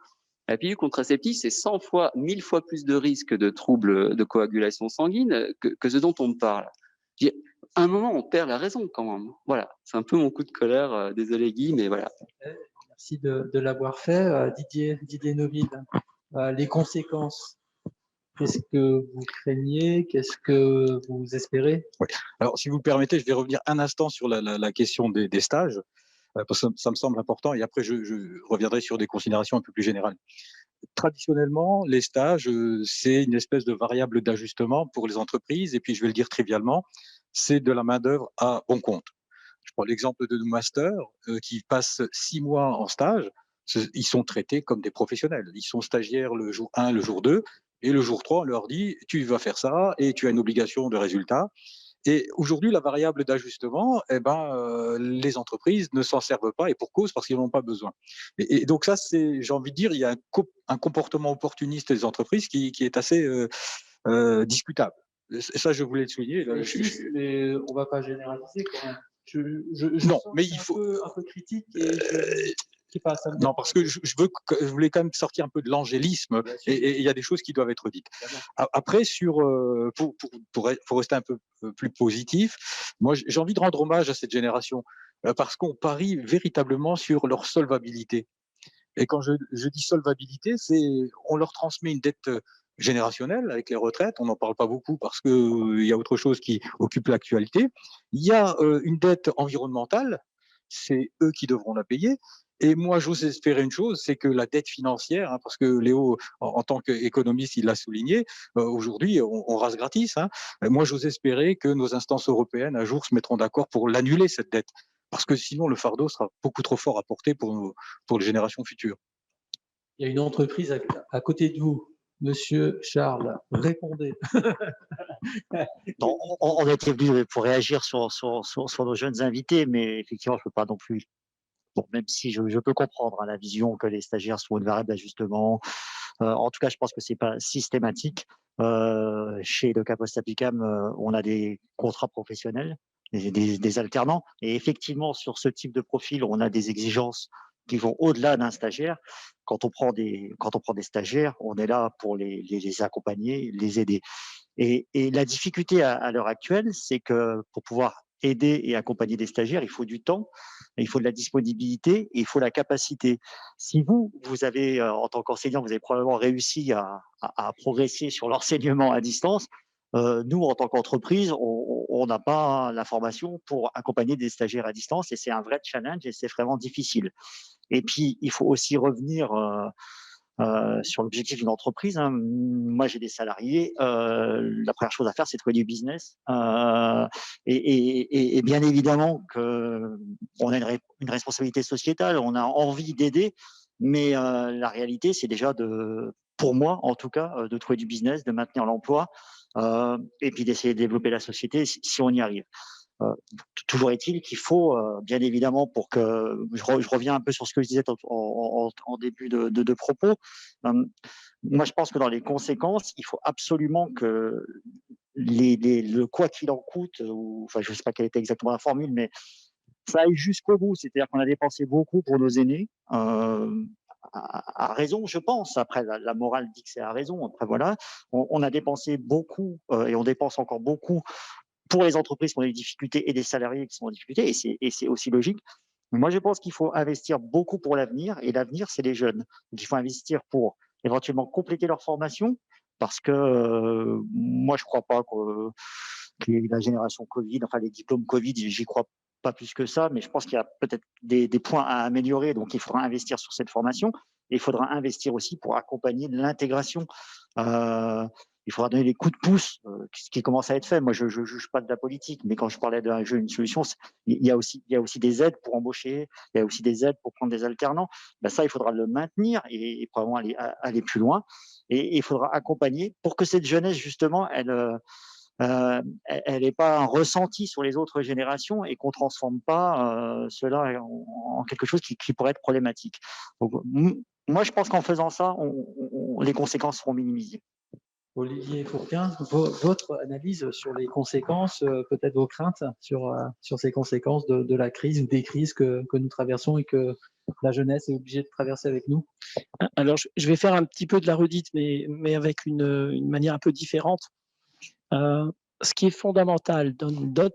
Speaker 2: La pilule contraceptive, c'est 100 fois, 1000 fois plus de risques de troubles de coagulation sanguine que ce dont on me parle. À un moment, on perd la raison quand même. Voilà, c'est un peu mon coup de colère. Désolé Guy, mais voilà.
Speaker 1: Merci de l'avoir fait. Didier Noville, les conséquences, qu'est-ce que vous craignez? Qu'est-ce que vous espérez?
Speaker 4: Oui. Alors, si vous le permettez, je vais revenir un instant sur la question des stages, parce que ça me semble important, et après je reviendrai sur des considérations un peu plus générales. Traditionnellement, les stages, c'est une espèce de variable d'ajustement pour les entreprises, et puis je vais le dire trivialement, c'est de la main-d'œuvre à bon compte. Je prends l'exemple de nos masters qui passent 6 mois en stage. Ils sont traités comme des professionnels. Ils sont stagiaires le jour 1, le jour 2, et le jour 3, on leur dit tu vas faire ça et tu as une obligation de résultat. Et aujourd'hui, la variable d'ajustement, les entreprises ne s'en servent pas, et pour cause, parce qu'ils n'en ont pas besoin. Et donc ça, j'ai envie de dire, il y a un comportement opportuniste des entreprises qui est assez discutable. Et ça, je voulais le souligner. Là,
Speaker 1: mais on ne va pas généraliser quand même.
Speaker 4: Non, mais il faut
Speaker 1: un peu critique. Et pas,
Speaker 4: non, parce que je voulais quand même sortir un peu de l'angélisme, et il y a des choses qui doivent être dites. Après, pour rester un peu plus positif, moi j'ai envie de rendre hommage à cette génération parce qu'on parie véritablement sur leur solvabilité. Et quand je dis solvabilité, c'est on leur transmet une dette générationnelle avec les retraites. On n'en parle pas beaucoup parce qu'il y a autre chose qui occupe l'actualité. Il y a une dette environnementale, c'est eux qui devront la payer. Et moi, j'ose espérer une chose, c'est que la dette financière, parce que Léo, en tant qu'économiste, il l'a souligné, aujourd'hui, on rase gratis. Moi, j'ose espérer que nos instances européennes, un jour, se mettront d'accord pour l'annuler, cette dette. Parce que sinon, le fardeau sera beaucoup trop fort à porter pour les générations futures.
Speaker 1: Il y a une entreprise à côté de vous. Monsieur Charles, répondez.
Speaker 3: Non, on a été venu pour réagir sur nos jeunes invités, mais effectivement, je ne peux pas non plus. Bon, même si je peux comprendre la vision que les stagiaires sont une variable d'ajustement. En tout cas, je pense que ce n'est pas systématique. Chez le Capos Apicam, on a des contrats professionnels, des alternants. Et effectivement, sur ce type de profil, on a des exigences qui vont au-delà d'un stagiaire. Quand on prend des stagiaires, on est là pour les accompagner, les aider. Et la difficulté à l'heure actuelle, c'est que pour pouvoir aider et accompagner des stagiaires, il faut du temps, il faut de la disponibilité et il faut la capacité. Si vous avez, en tant qu'enseignant, vous avez probablement réussi à progresser sur l'enseignement à distance, nous, en tant qu'entreprise, on n'a pas la formation pour accompagner des stagiaires à distance, et c'est un vrai challenge et c'est vraiment difficile. Et puis, il faut aussi revenir sur l'objectif d'une entreprise. Moi, j'ai des salariés. La première chose à faire, c'est trouver du business. Et bien évidemment qu'on a une responsabilité sociétale, on a envie d'aider, mais la réalité, c'est déjà pour moi en tout cas, de trouver du business, de maintenir l'emploi, et puis d'essayer de développer la société si on y arrive. Toujours est-il qu'il faut, bien évidemment, pour que je reviens un peu sur ce que je disais en début de propos. Moi, je pense que dans les conséquences, il faut absolument que le quoi qu'il en coûte, ou enfin, je ne sais pas quelle était exactement la formule, mais ça aille jusqu'au bout. C'est-à-dire qu'on a dépensé beaucoup pour nos aînés, à raison, je pense. Après, la morale dit que c'est à raison. Après, voilà, on a dépensé beaucoup et on dépense encore beaucoup pour les entreprises qui ont des difficultés et des salariés qui sont en difficulté, et c'est aussi logique. Moi, je pense qu'il faut investir beaucoup pour l'avenir, et l'avenir, c'est les jeunes. Donc, il faut investir pour éventuellement compléter leur formation, parce que moi, je ne crois pas que la génération Covid, enfin les diplômes Covid, j'y crois pas plus que ça, mais je pense qu'il y a peut-être des points à améliorer, donc il faudra investir sur cette formation, et il faudra investir aussi pour accompagner l'intégration. Il faudra donner des coups de pouce, ce qui commence à être fait. Moi, je ne juge pas de la politique, mais quand je parlais d'un jeu, une solution, il y a aussi des aides pour embaucher, il y a aussi des aides pour prendre des alternants. Ben ça, il faudra le maintenir et probablement aller plus loin. Et il faudra accompagner pour que cette jeunesse, justement, elle n'ait pas un ressenti sur les autres générations, et qu'on ne transforme pas cela en quelque chose qui pourrait être problématique. Donc, moi, je pense qu'en faisant ça, les conséquences seront minimisées.
Speaker 1: Olivier Fourquin, votre analyse sur les conséquences, peut-être vos craintes sur ces conséquences de la crise ou des crises que nous traversons et que la jeunesse est obligée de traverser avec nous?
Speaker 5: Alors, je vais faire un petit peu de la redite, mais avec une manière un peu différente. Ce qui est fondamental dans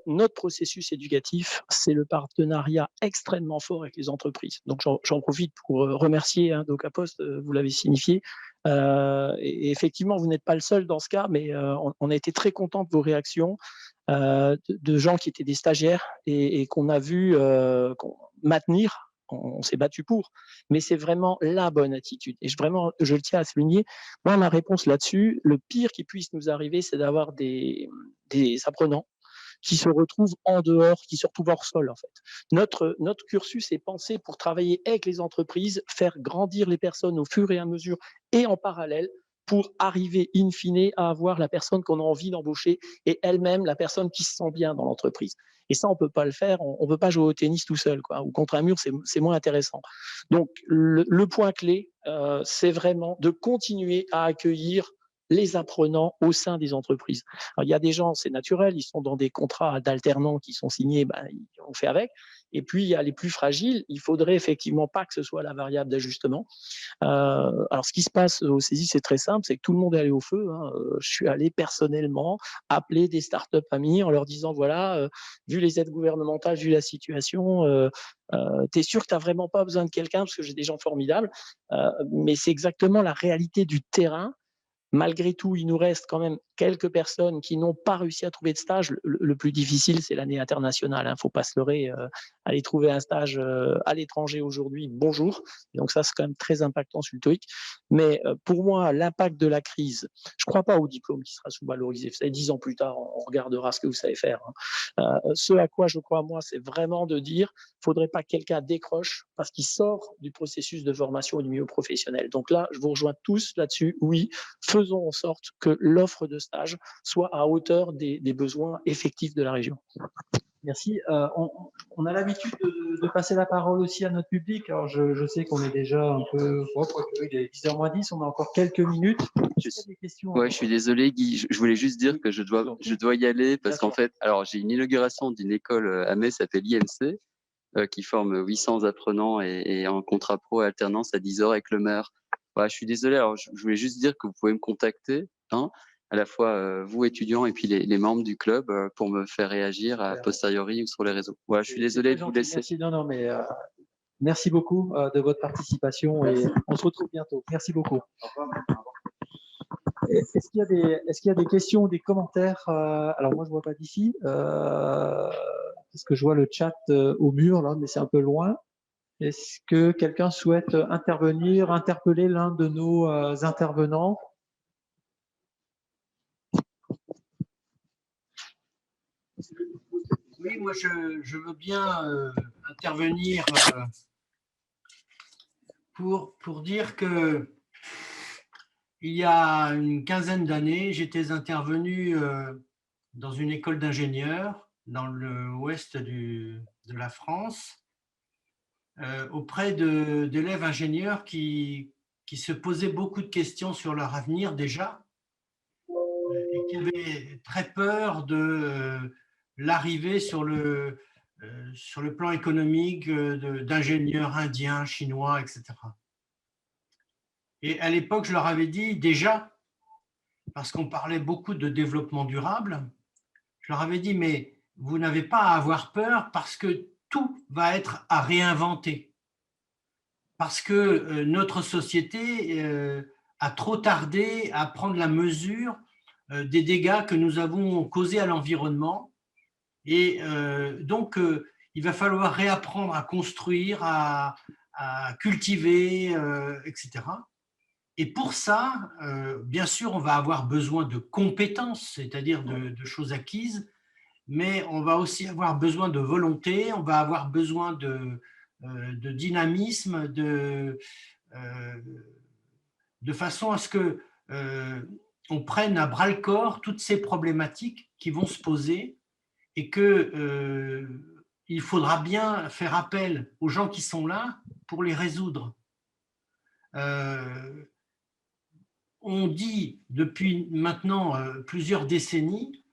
Speaker 5: notre processus éducatif, c'est le partenariat extrêmement fort avec les entreprises. Donc, j'en profite pour remercier DocaPost, vous l'avez signifié. Et effectivement, vous n'êtes pas le seul dans ce cas, mais on a été très contents de vos réactions, de gens qui étaient des stagiaires et qu'on a vu maintenir. On s'est battu pour, mais c'est vraiment la bonne attitude. Et je le tiens à souligner. Moi, ma réponse là-dessus, le pire qui puisse nous arriver, c'est d'avoir des apprenants qui se retrouvent en dehors, qui se retrouvent hors sol, en fait. Notre cursus est pensé pour travailler avec les entreprises, faire grandir les personnes au fur et à mesure et en parallèle, pour arriver in fine à avoir la personne qu'on a envie d'embaucher et elle-même la personne qui se sent bien dans l'entreprise. Et ça, on ne peut pas le faire, on ne peut pas jouer au tennis tout seul, quoi, ou contre un mur, c'est moins intéressant. Donc, le point clé, c'est vraiment de continuer à accueillir les apprenants au sein des entreprises. Alors, il y a des gens, c'est naturel, ils sont dans des contrats d'alternants qui sont signés, on fait avec. Et puis, il y a les plus fragiles, il ne faudrait effectivement pas que ce soit la variable d'ajustement. Alors, ce qui se passe au CESI, c'est très simple, c'est que tout le monde est allé au feu. Je suis allé personnellement appeler des startups amis en leur disant, voilà, vu les aides gouvernementales, vu la situation, tu es sûr que tu n'as vraiment pas besoin de quelqu'un, parce que j'ai des gens formidables. Mais c'est exactement la réalité du terrain. Malgré tout, il nous reste quand même quelques personnes qui n'ont pas réussi à trouver de stage. Le plus difficile, c'est l'année internationale. Il ne faut pas se leurrer. Aller trouver un stage à l'étranger aujourd'hui, bonjour. Et donc ça, c'est quand même très impactant sur le TOEIC. Mais pour moi, l'impact de la crise, je ne crois pas au diplôme qui sera sous-valorisé. Vous savez, 10 ans plus tard, on regardera ce que vous savez faire. Ce à quoi je crois, moi, c'est vraiment de dire il ne faudrait pas que quelqu'un décroche parce qu'il sort du processus de formation et du milieu professionnel. Donc là, je vous rejoins tous là-dessus. Oui, faisons en sorte que l'offre de stage soit à hauteur des besoins effectifs de la région.
Speaker 1: Merci. On a l'habitude de passer la parole aussi à notre public. Alors, je sais qu'on est déjà un peu... il est 10h moins 10, on a encore quelques minutes.
Speaker 2: Je suis désolé, Guy. Je voulais juste dire que je dois y aller parce qu'en fait, alors j'ai une inauguration d'une école à Metz, ça s'appelle l'IMC, qui forme 800 apprenants et en contrat pro et alternance à 10h avec le maire. Voilà, je suis désolé. Alors, je voulais juste dire que vous pouvez me contacter, à la fois vous étudiants et puis les membres du club pour me faire réagir a posteriori ou sur les réseaux. Voilà, je suis désolé de vous laisser.
Speaker 1: Merci, mais merci beaucoup de votre participation et on se retrouve bientôt. Merci beaucoup. Est-ce qu'il y a des questions ou des commentaires? Alors moi je vois pas d'ici parce que je vois le chat au mur là, mais c'est un peu loin. Est-ce que quelqu'un souhaite intervenir, interpeller l'un de nos intervenants?
Speaker 9: Oui, moi je veux bien intervenir pour dire que il y a une quinzaine d'années, j'étais intervenu dans une école d'ingénieurs dans l'ouest de la France, auprès d'élèves ingénieurs qui se posaient beaucoup de questions sur leur avenir déjà, et qui avaient très peur de l'arrivée sur le plan économique d'ingénieurs indiens, chinois, etc. Et à l'époque, je leur avais dit déjà, parce qu'on parlait beaucoup de développement durable, je leur avais dit, mais vous n'avez pas à avoir peur parce que tout va être à réinventer. Parce que notre société a trop tardé à prendre la mesure des dégâts que nous avons causés à l'environnement. Et donc, il va falloir réapprendre à construire, à cultiver, etc. Et pour ça, bien sûr, on va avoir besoin de compétences, c'est-à-dire de choses acquises, mais on va aussi avoir besoin de volonté, on va avoir besoin de dynamisme, de façon à ce que on prenne à bras le corps toutes ces problématiques qui vont se poser et que il faudra bien faire appel aux gens qui sont là pour les résoudre. On dit depuis maintenant plusieurs décennies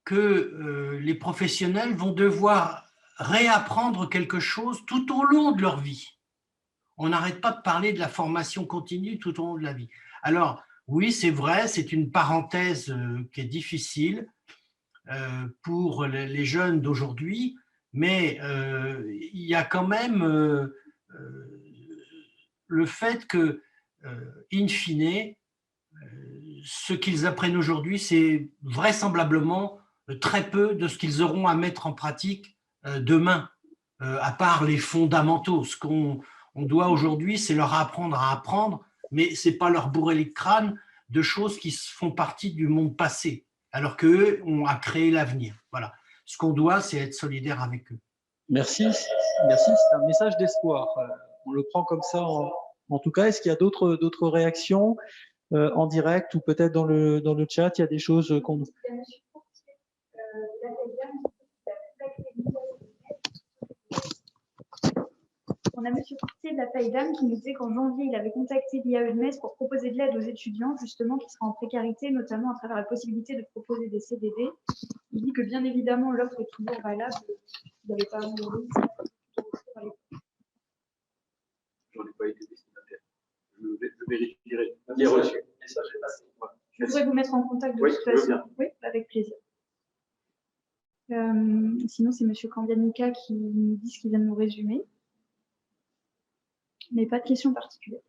Speaker 9: que les professionnels vont devoir réapprendre quelque chose tout au long de leur vie. On n'arrête pas de parler de la formation continue tout au long de la vie. Alors, oui, c'est vrai, c'est une parenthèse qui est difficile pour les jeunes d'aujourd'hui, mais il y a quand même le fait que, in fine, ce qu'ils apprennent aujourd'hui, c'est vraisemblablement très peu de ce qu'ils auront à mettre en pratique demain, à part les fondamentaux. Ce qu'on doit aujourd'hui, c'est leur apprendre à apprendre, mais ce n'est pas leur bourrer les crânes de choses qui font partie du monde passé, alors qu'eux ont à créer l'avenir. Voilà. Ce qu'on doit, c'est être solidaire avec eux.
Speaker 1: Merci, merci, c'est un message d'espoir. On le prend comme ça en tout cas. Est-ce qu'il y a d'autres réactions en direct ou peut-être dans le chat? Il y a des choses qu'on...
Speaker 10: On a M. Courtier de la Païdam qui nous disait qu'en janvier, il avait contacté l'IAEMS pour proposer de l'aide aux étudiants, justement, qui seraient en précarité, notamment à travers la possibilité de proposer des CDD. Il dit que, bien évidemment, l'offre est toujours valable. Il n'avait pas amélioré.
Speaker 11: J'en ai pas été destinataire. Je vérifierai. Bien reçu. Message est passé.
Speaker 10: Je voudrais vous mettre en contact de toute façon. Oui, avec plaisir. Sinon, c'est M. Kandianika qui nous dit ce qu'il vient de nous résumer. Mais pas de questions particulières.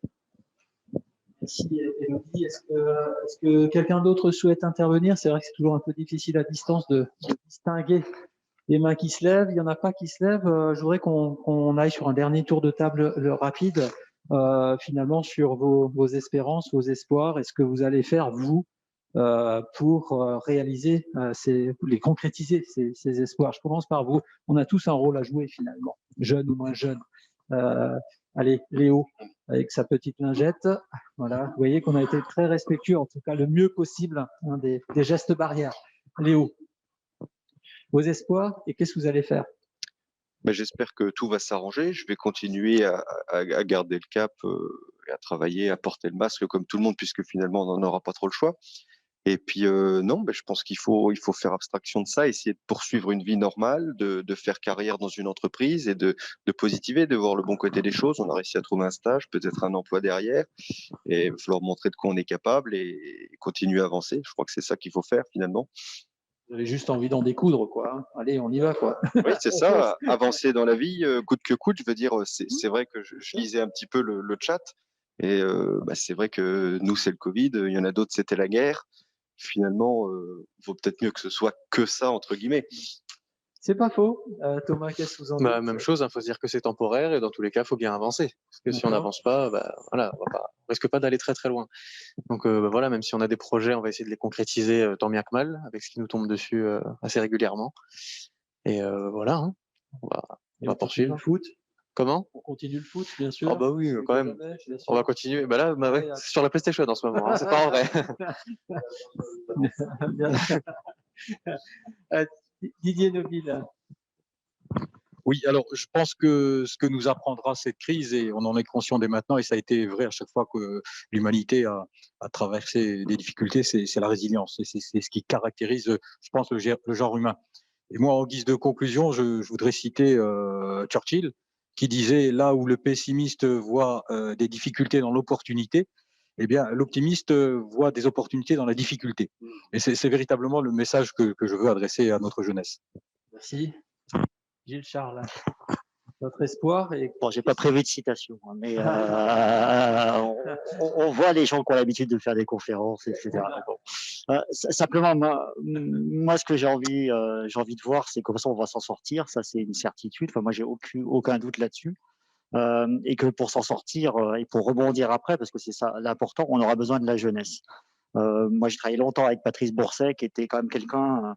Speaker 1: Merci Élodie. Est-ce que quelqu'un d'autre souhaite intervenir? C'est vrai que c'est toujours un peu difficile à distance de distinguer les mains qui se lèvent. Il n'y en a pas qui se lèvent. Je voudrais qu'on aille sur un dernier tour de table rapide, finalement, sur vos espérances, vos espoirs, et ce que vous allez faire, vous, pour réaliser, les concrétiser, ces espoirs. Je commence par vous. On a tous un rôle à jouer, finalement, jeunes ou moins jeunes. Allez, Léo, avec sa petite lingette. Voilà, vous voyez qu'on a été très respectueux, en tout cas le mieux possible, hein, des gestes barrières. Léo, vos espoirs et qu'est-ce que vous allez faire?
Speaker 6: J'espère que tout va s'arranger. Je vais continuer à garder le cap, et à travailler, à porter le masque comme tout le monde, puisque finalement on n'en aura pas trop le choix. Et puis non, je pense qu'il faut faire abstraction de ça, essayer de poursuivre une vie normale, de faire carrière dans une entreprise et de positiver, de voir le bon côté des choses. On a réussi à trouver un stage, peut-être un emploi derrière, et il va falloir montrer de quoi on est capable et continuer à avancer. Je crois que c'est ça qu'il faut faire finalement.
Speaker 1: Vous avez juste envie d'en découdre, quoi. Hein. Allez, on y va, quoi.
Speaker 6: Oui, c'est ça, avancer dans la vie, coûte que coûte. Je veux dire, c'est vrai que je lisais un petit peu le chat, et c'est vrai que nous, c'est le Covid, il y en a d'autres, c'était la guerre. Finalement, il vaut peut-être mieux que ce soit que ça, entre guillemets.
Speaker 1: C'est pas faux. Thomas, qu'est-ce que vous en dites?
Speaker 7: Même chose, il faut se dire que c'est temporaire et dans tous les cas, il faut bien avancer. Parce que si on n'avance pas, voilà, on risque pas d'aller très très loin. Donc voilà, même si on a des projets, on va essayer de les concrétiser tant bien que mal, avec ce qui nous tombe dessus assez régulièrement. Et voilà, hein, on va poursuivre.
Speaker 1: Le foot.
Speaker 7: Comment?
Speaker 1: On continue le foot, bien sûr.
Speaker 7: Ah bah oui, quand même. On va continuer. Là, ouais, c'est sur la PlayStation en ce moment. Hein, c'est pas en vrai.
Speaker 1: Didier Neuville.
Speaker 4: Oui, alors je pense que ce que nous apprendra cette crise, et on en est conscient dès maintenant, et ça a été vrai à chaque fois que l'humanité a traversé des difficultés, c'est la résilience. C'est ce qui caractérise, je pense, le genre humain. Et moi, en guise de conclusion, je voudrais citer Churchill, qui disait là où le pessimiste voit des difficultés dans l'opportunité, eh bien, l'optimiste voit des opportunités dans la difficulté. Et c'est véritablement le message que je veux adresser à notre jeunesse.
Speaker 1: Merci. Gilles Charles, votre espoir est...
Speaker 3: Bon, j'ai pas prévu de citation, hein, mais on voit les gens qui ont l'habitude de faire des conférences, etc. Bon. Simplement, moi, ce que j'ai envie de voir, c'est comment on va s'en sortir. Ça, c'est une certitude. Enfin, moi, j'ai aucun doute là-dessus. Et que pour s'en sortir et pour rebondir après, parce que c'est ça l'important, on aura besoin de la jeunesse. Moi, j'ai travaillé longtemps avec Patrice Bourset, qui était quand même quelqu'un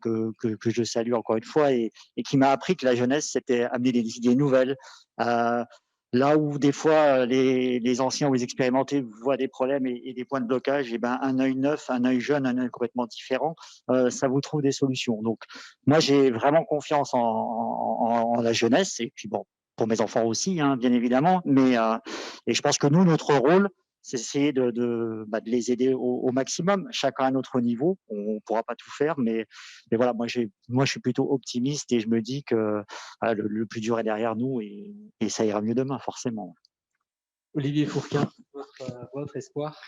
Speaker 3: que je salue encore une fois et qui m'a appris que la jeunesse, c'était amener des idées nouvelles. Là où des fois les anciens ou les expérimentés voient des problèmes et des points de blocage, et ben un œil neuf, un œil jeune, un œil complètement différent, ça vous trouve des solutions. Donc, moi, j'ai vraiment confiance en la jeunesse et puis bon, pour mes enfants aussi, hein, bien évidemment. Mais et je pense que nous, notre rôle, c'est essayer de les aider au maximum, chacun à notre niveau. On ne pourra pas tout faire, mais voilà, moi, je suis plutôt optimiste et je me dis que le plus dur est derrière nous et ça ira mieux demain, forcément.
Speaker 1: Olivier Fourquin, votre espoir?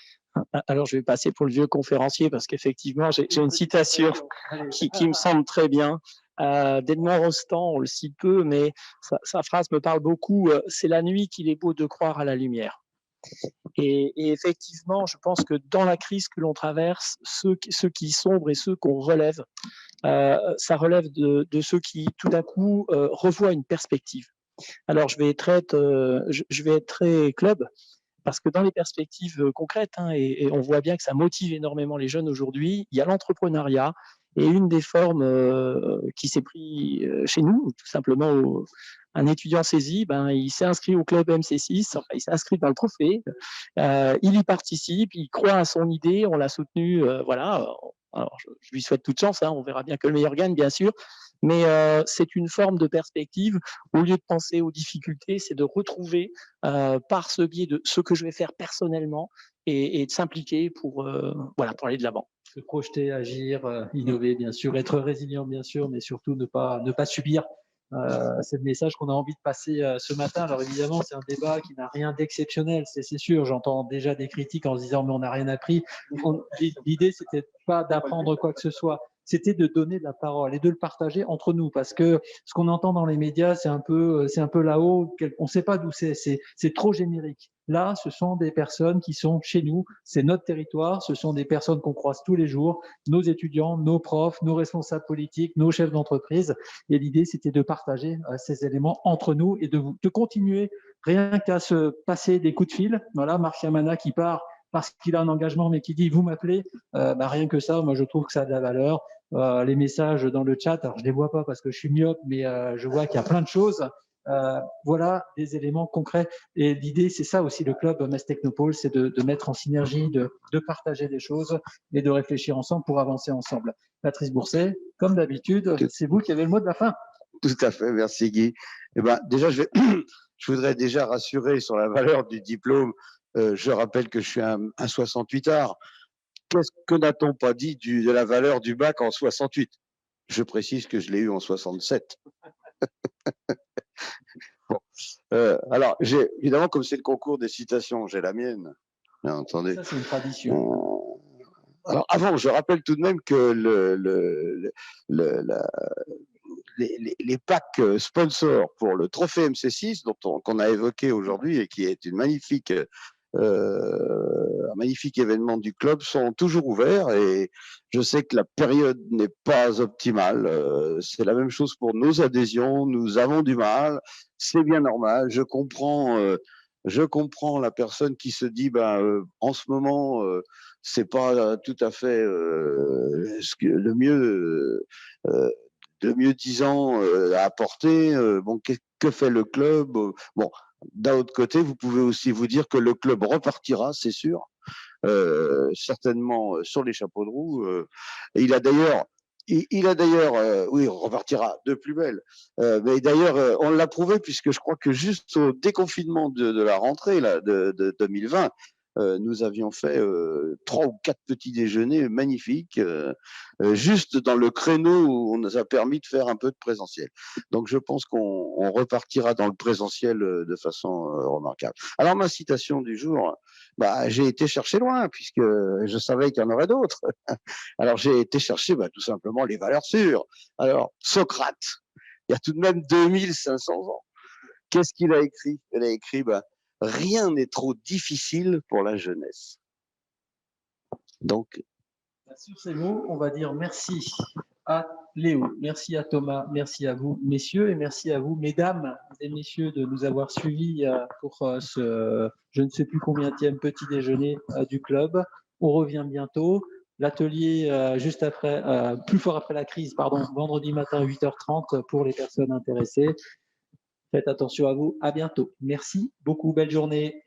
Speaker 5: Alors, je vais passer pour le vieux conférencier parce qu'effectivement, j'ai une citation qui me semble très bien. d'Edmond Rostand, on le cite peu, mais sa phrase me parle beaucoup. C'est la nuit qu'il est beau de croire à la lumière. Et effectivement, je pense que dans la crise que l'on traverse, ceux qui sombrent et ceux qu'on relève, ça relève de ceux qui, tout d'un coup, revoient une perspective. Alors, je vais être très club, parce que dans les perspectives concrètes, hein, et on voit bien que ça motive énormément les jeunes aujourd'hui, il y a l'entrepreneuriat, et une des formes qui s'est pris chez nous, tout simplement, un étudiant saisi, il s'est inscrit au club MC6, enfin, il s'est inscrit dans le trophée, il y participe, il croit à son idée, on l'a soutenu, voilà. Alors, je lui souhaite toute chance, hein, on verra bien que le meilleur gagne, bien sûr, mais c'est une forme de perspective. Au lieu de penser aux difficultés, c'est de retrouver par ce biais de ce que je vais faire personnellement et de s'impliquer pour aller de l'avant.
Speaker 1: Se projeter, agir, innover, bien sûr, être résilient, bien sûr, mais surtout ne pas subir. C'est le message qu'on a envie de passer ce matin. Alors évidemment, c'est un débat qui n'a rien d'exceptionnel, c'est sûr. J'entends déjà des critiques en se disant mais on n'a rien appris. L'idée, c'était pas d'apprendre quoi que ce soit, c'était de donner de la parole et de le partager entre nous, parce que ce qu'on entend dans les médias, c'est un peu là-haut. On ne sait pas d'où c'est trop générique. Là, ce sont des personnes qui sont chez nous, c'est notre territoire, ce sont des personnes qu'on croise tous les jours, nos étudiants, nos profs, nos responsables politiques, nos chefs d'entreprise. Et l'idée, c'était de partager ces éléments entre nous et de continuer rien qu'à se passer des coups de fil. Voilà, Marc Yamana qui part parce qu'il a un engagement, mais qui dit « vous m'appelez », rien que ça, moi je trouve que ça a de la valeur. Les messages dans le chat, alors je ne les vois pas parce que je suis myope, mais je vois qu'il y a plein de choses. Voilà des éléments concrets. Et l'idée, c'est ça aussi, le club Metz Technopole, c'est de mettre en synergie, de partager des choses et de réfléchir ensemble pour avancer ensemble. Patrice Bourset, comme d'habitude, c'est vous qui avez le mot de la fin.
Speaker 8: Tout à fait, merci Guy. Déjà, je voudrais déjà rassurer sur la valeur du diplôme. Je rappelle que je suis un 68ard. Que n'a-t-on pas dit de la valeur du bac en 68? Je précise que je l'ai eu en 67. Bon. Alors, évidemment, comme c'est le concours des citations, j'ai la mienne. Bien entendu.
Speaker 1: Ça, c'est une tradition.
Speaker 8: Alors, avant, je rappelle tout de même que les packs sponsors pour le trophée MC6, qu'on a évoqué aujourd'hui et qui est un magnifique événement du club, sont toujours ouverts, et je sais que la période n'est pas optimale. C'est la même chose pour nos adhésions, nous avons du mal, c'est bien normal. Je comprends la personne qui se dit en ce moment c'est pas tout à fait le mieux disant à apporter. Bon, que fait le club? Bon, d'un autre côté, vous pouvez aussi vous dire que le club repartira, c'est sûr, certainement sur les chapeaux de roue. Et il a d'ailleurs Il a d'ailleurs, oui, on repartira de plus belle. Mais d'ailleurs, on l'a prouvé puisque je crois que juste au déconfinement de la rentrée là, de 2020, nous avions fait 3 ou 4 petits déjeuners magnifiques, juste dans le créneau où on nous a permis de faire un peu de présentiel. Donc je pense qu'on repartira dans le présentiel de façon remarquable. Alors ma citation du jour, bah, j'ai été chercher loin puisque je savais qu'il y en aurait d'autres. Alors j'ai été chercher tout simplement les valeurs sûres. Alors Socrate, il y a tout de même 2500 ans. Qu'est-ce qu'il a écrit? Il a écrit rien n'est trop difficile pour la jeunesse. Donc,
Speaker 1: sur ces mots, on va dire merci à Léo, merci à Thomas, merci à vous, messieurs, et merci à vous, mesdames et messieurs, de nous avoir suivis pour ce je ne sais plus combienième petit déjeuner du club. On revient bientôt. L'atelier juste après, plus fort après la crise, pardon, vendredi matin 8h30 pour les personnes intéressées. Faites attention à vous. À bientôt. Merci beaucoup. Belle journée.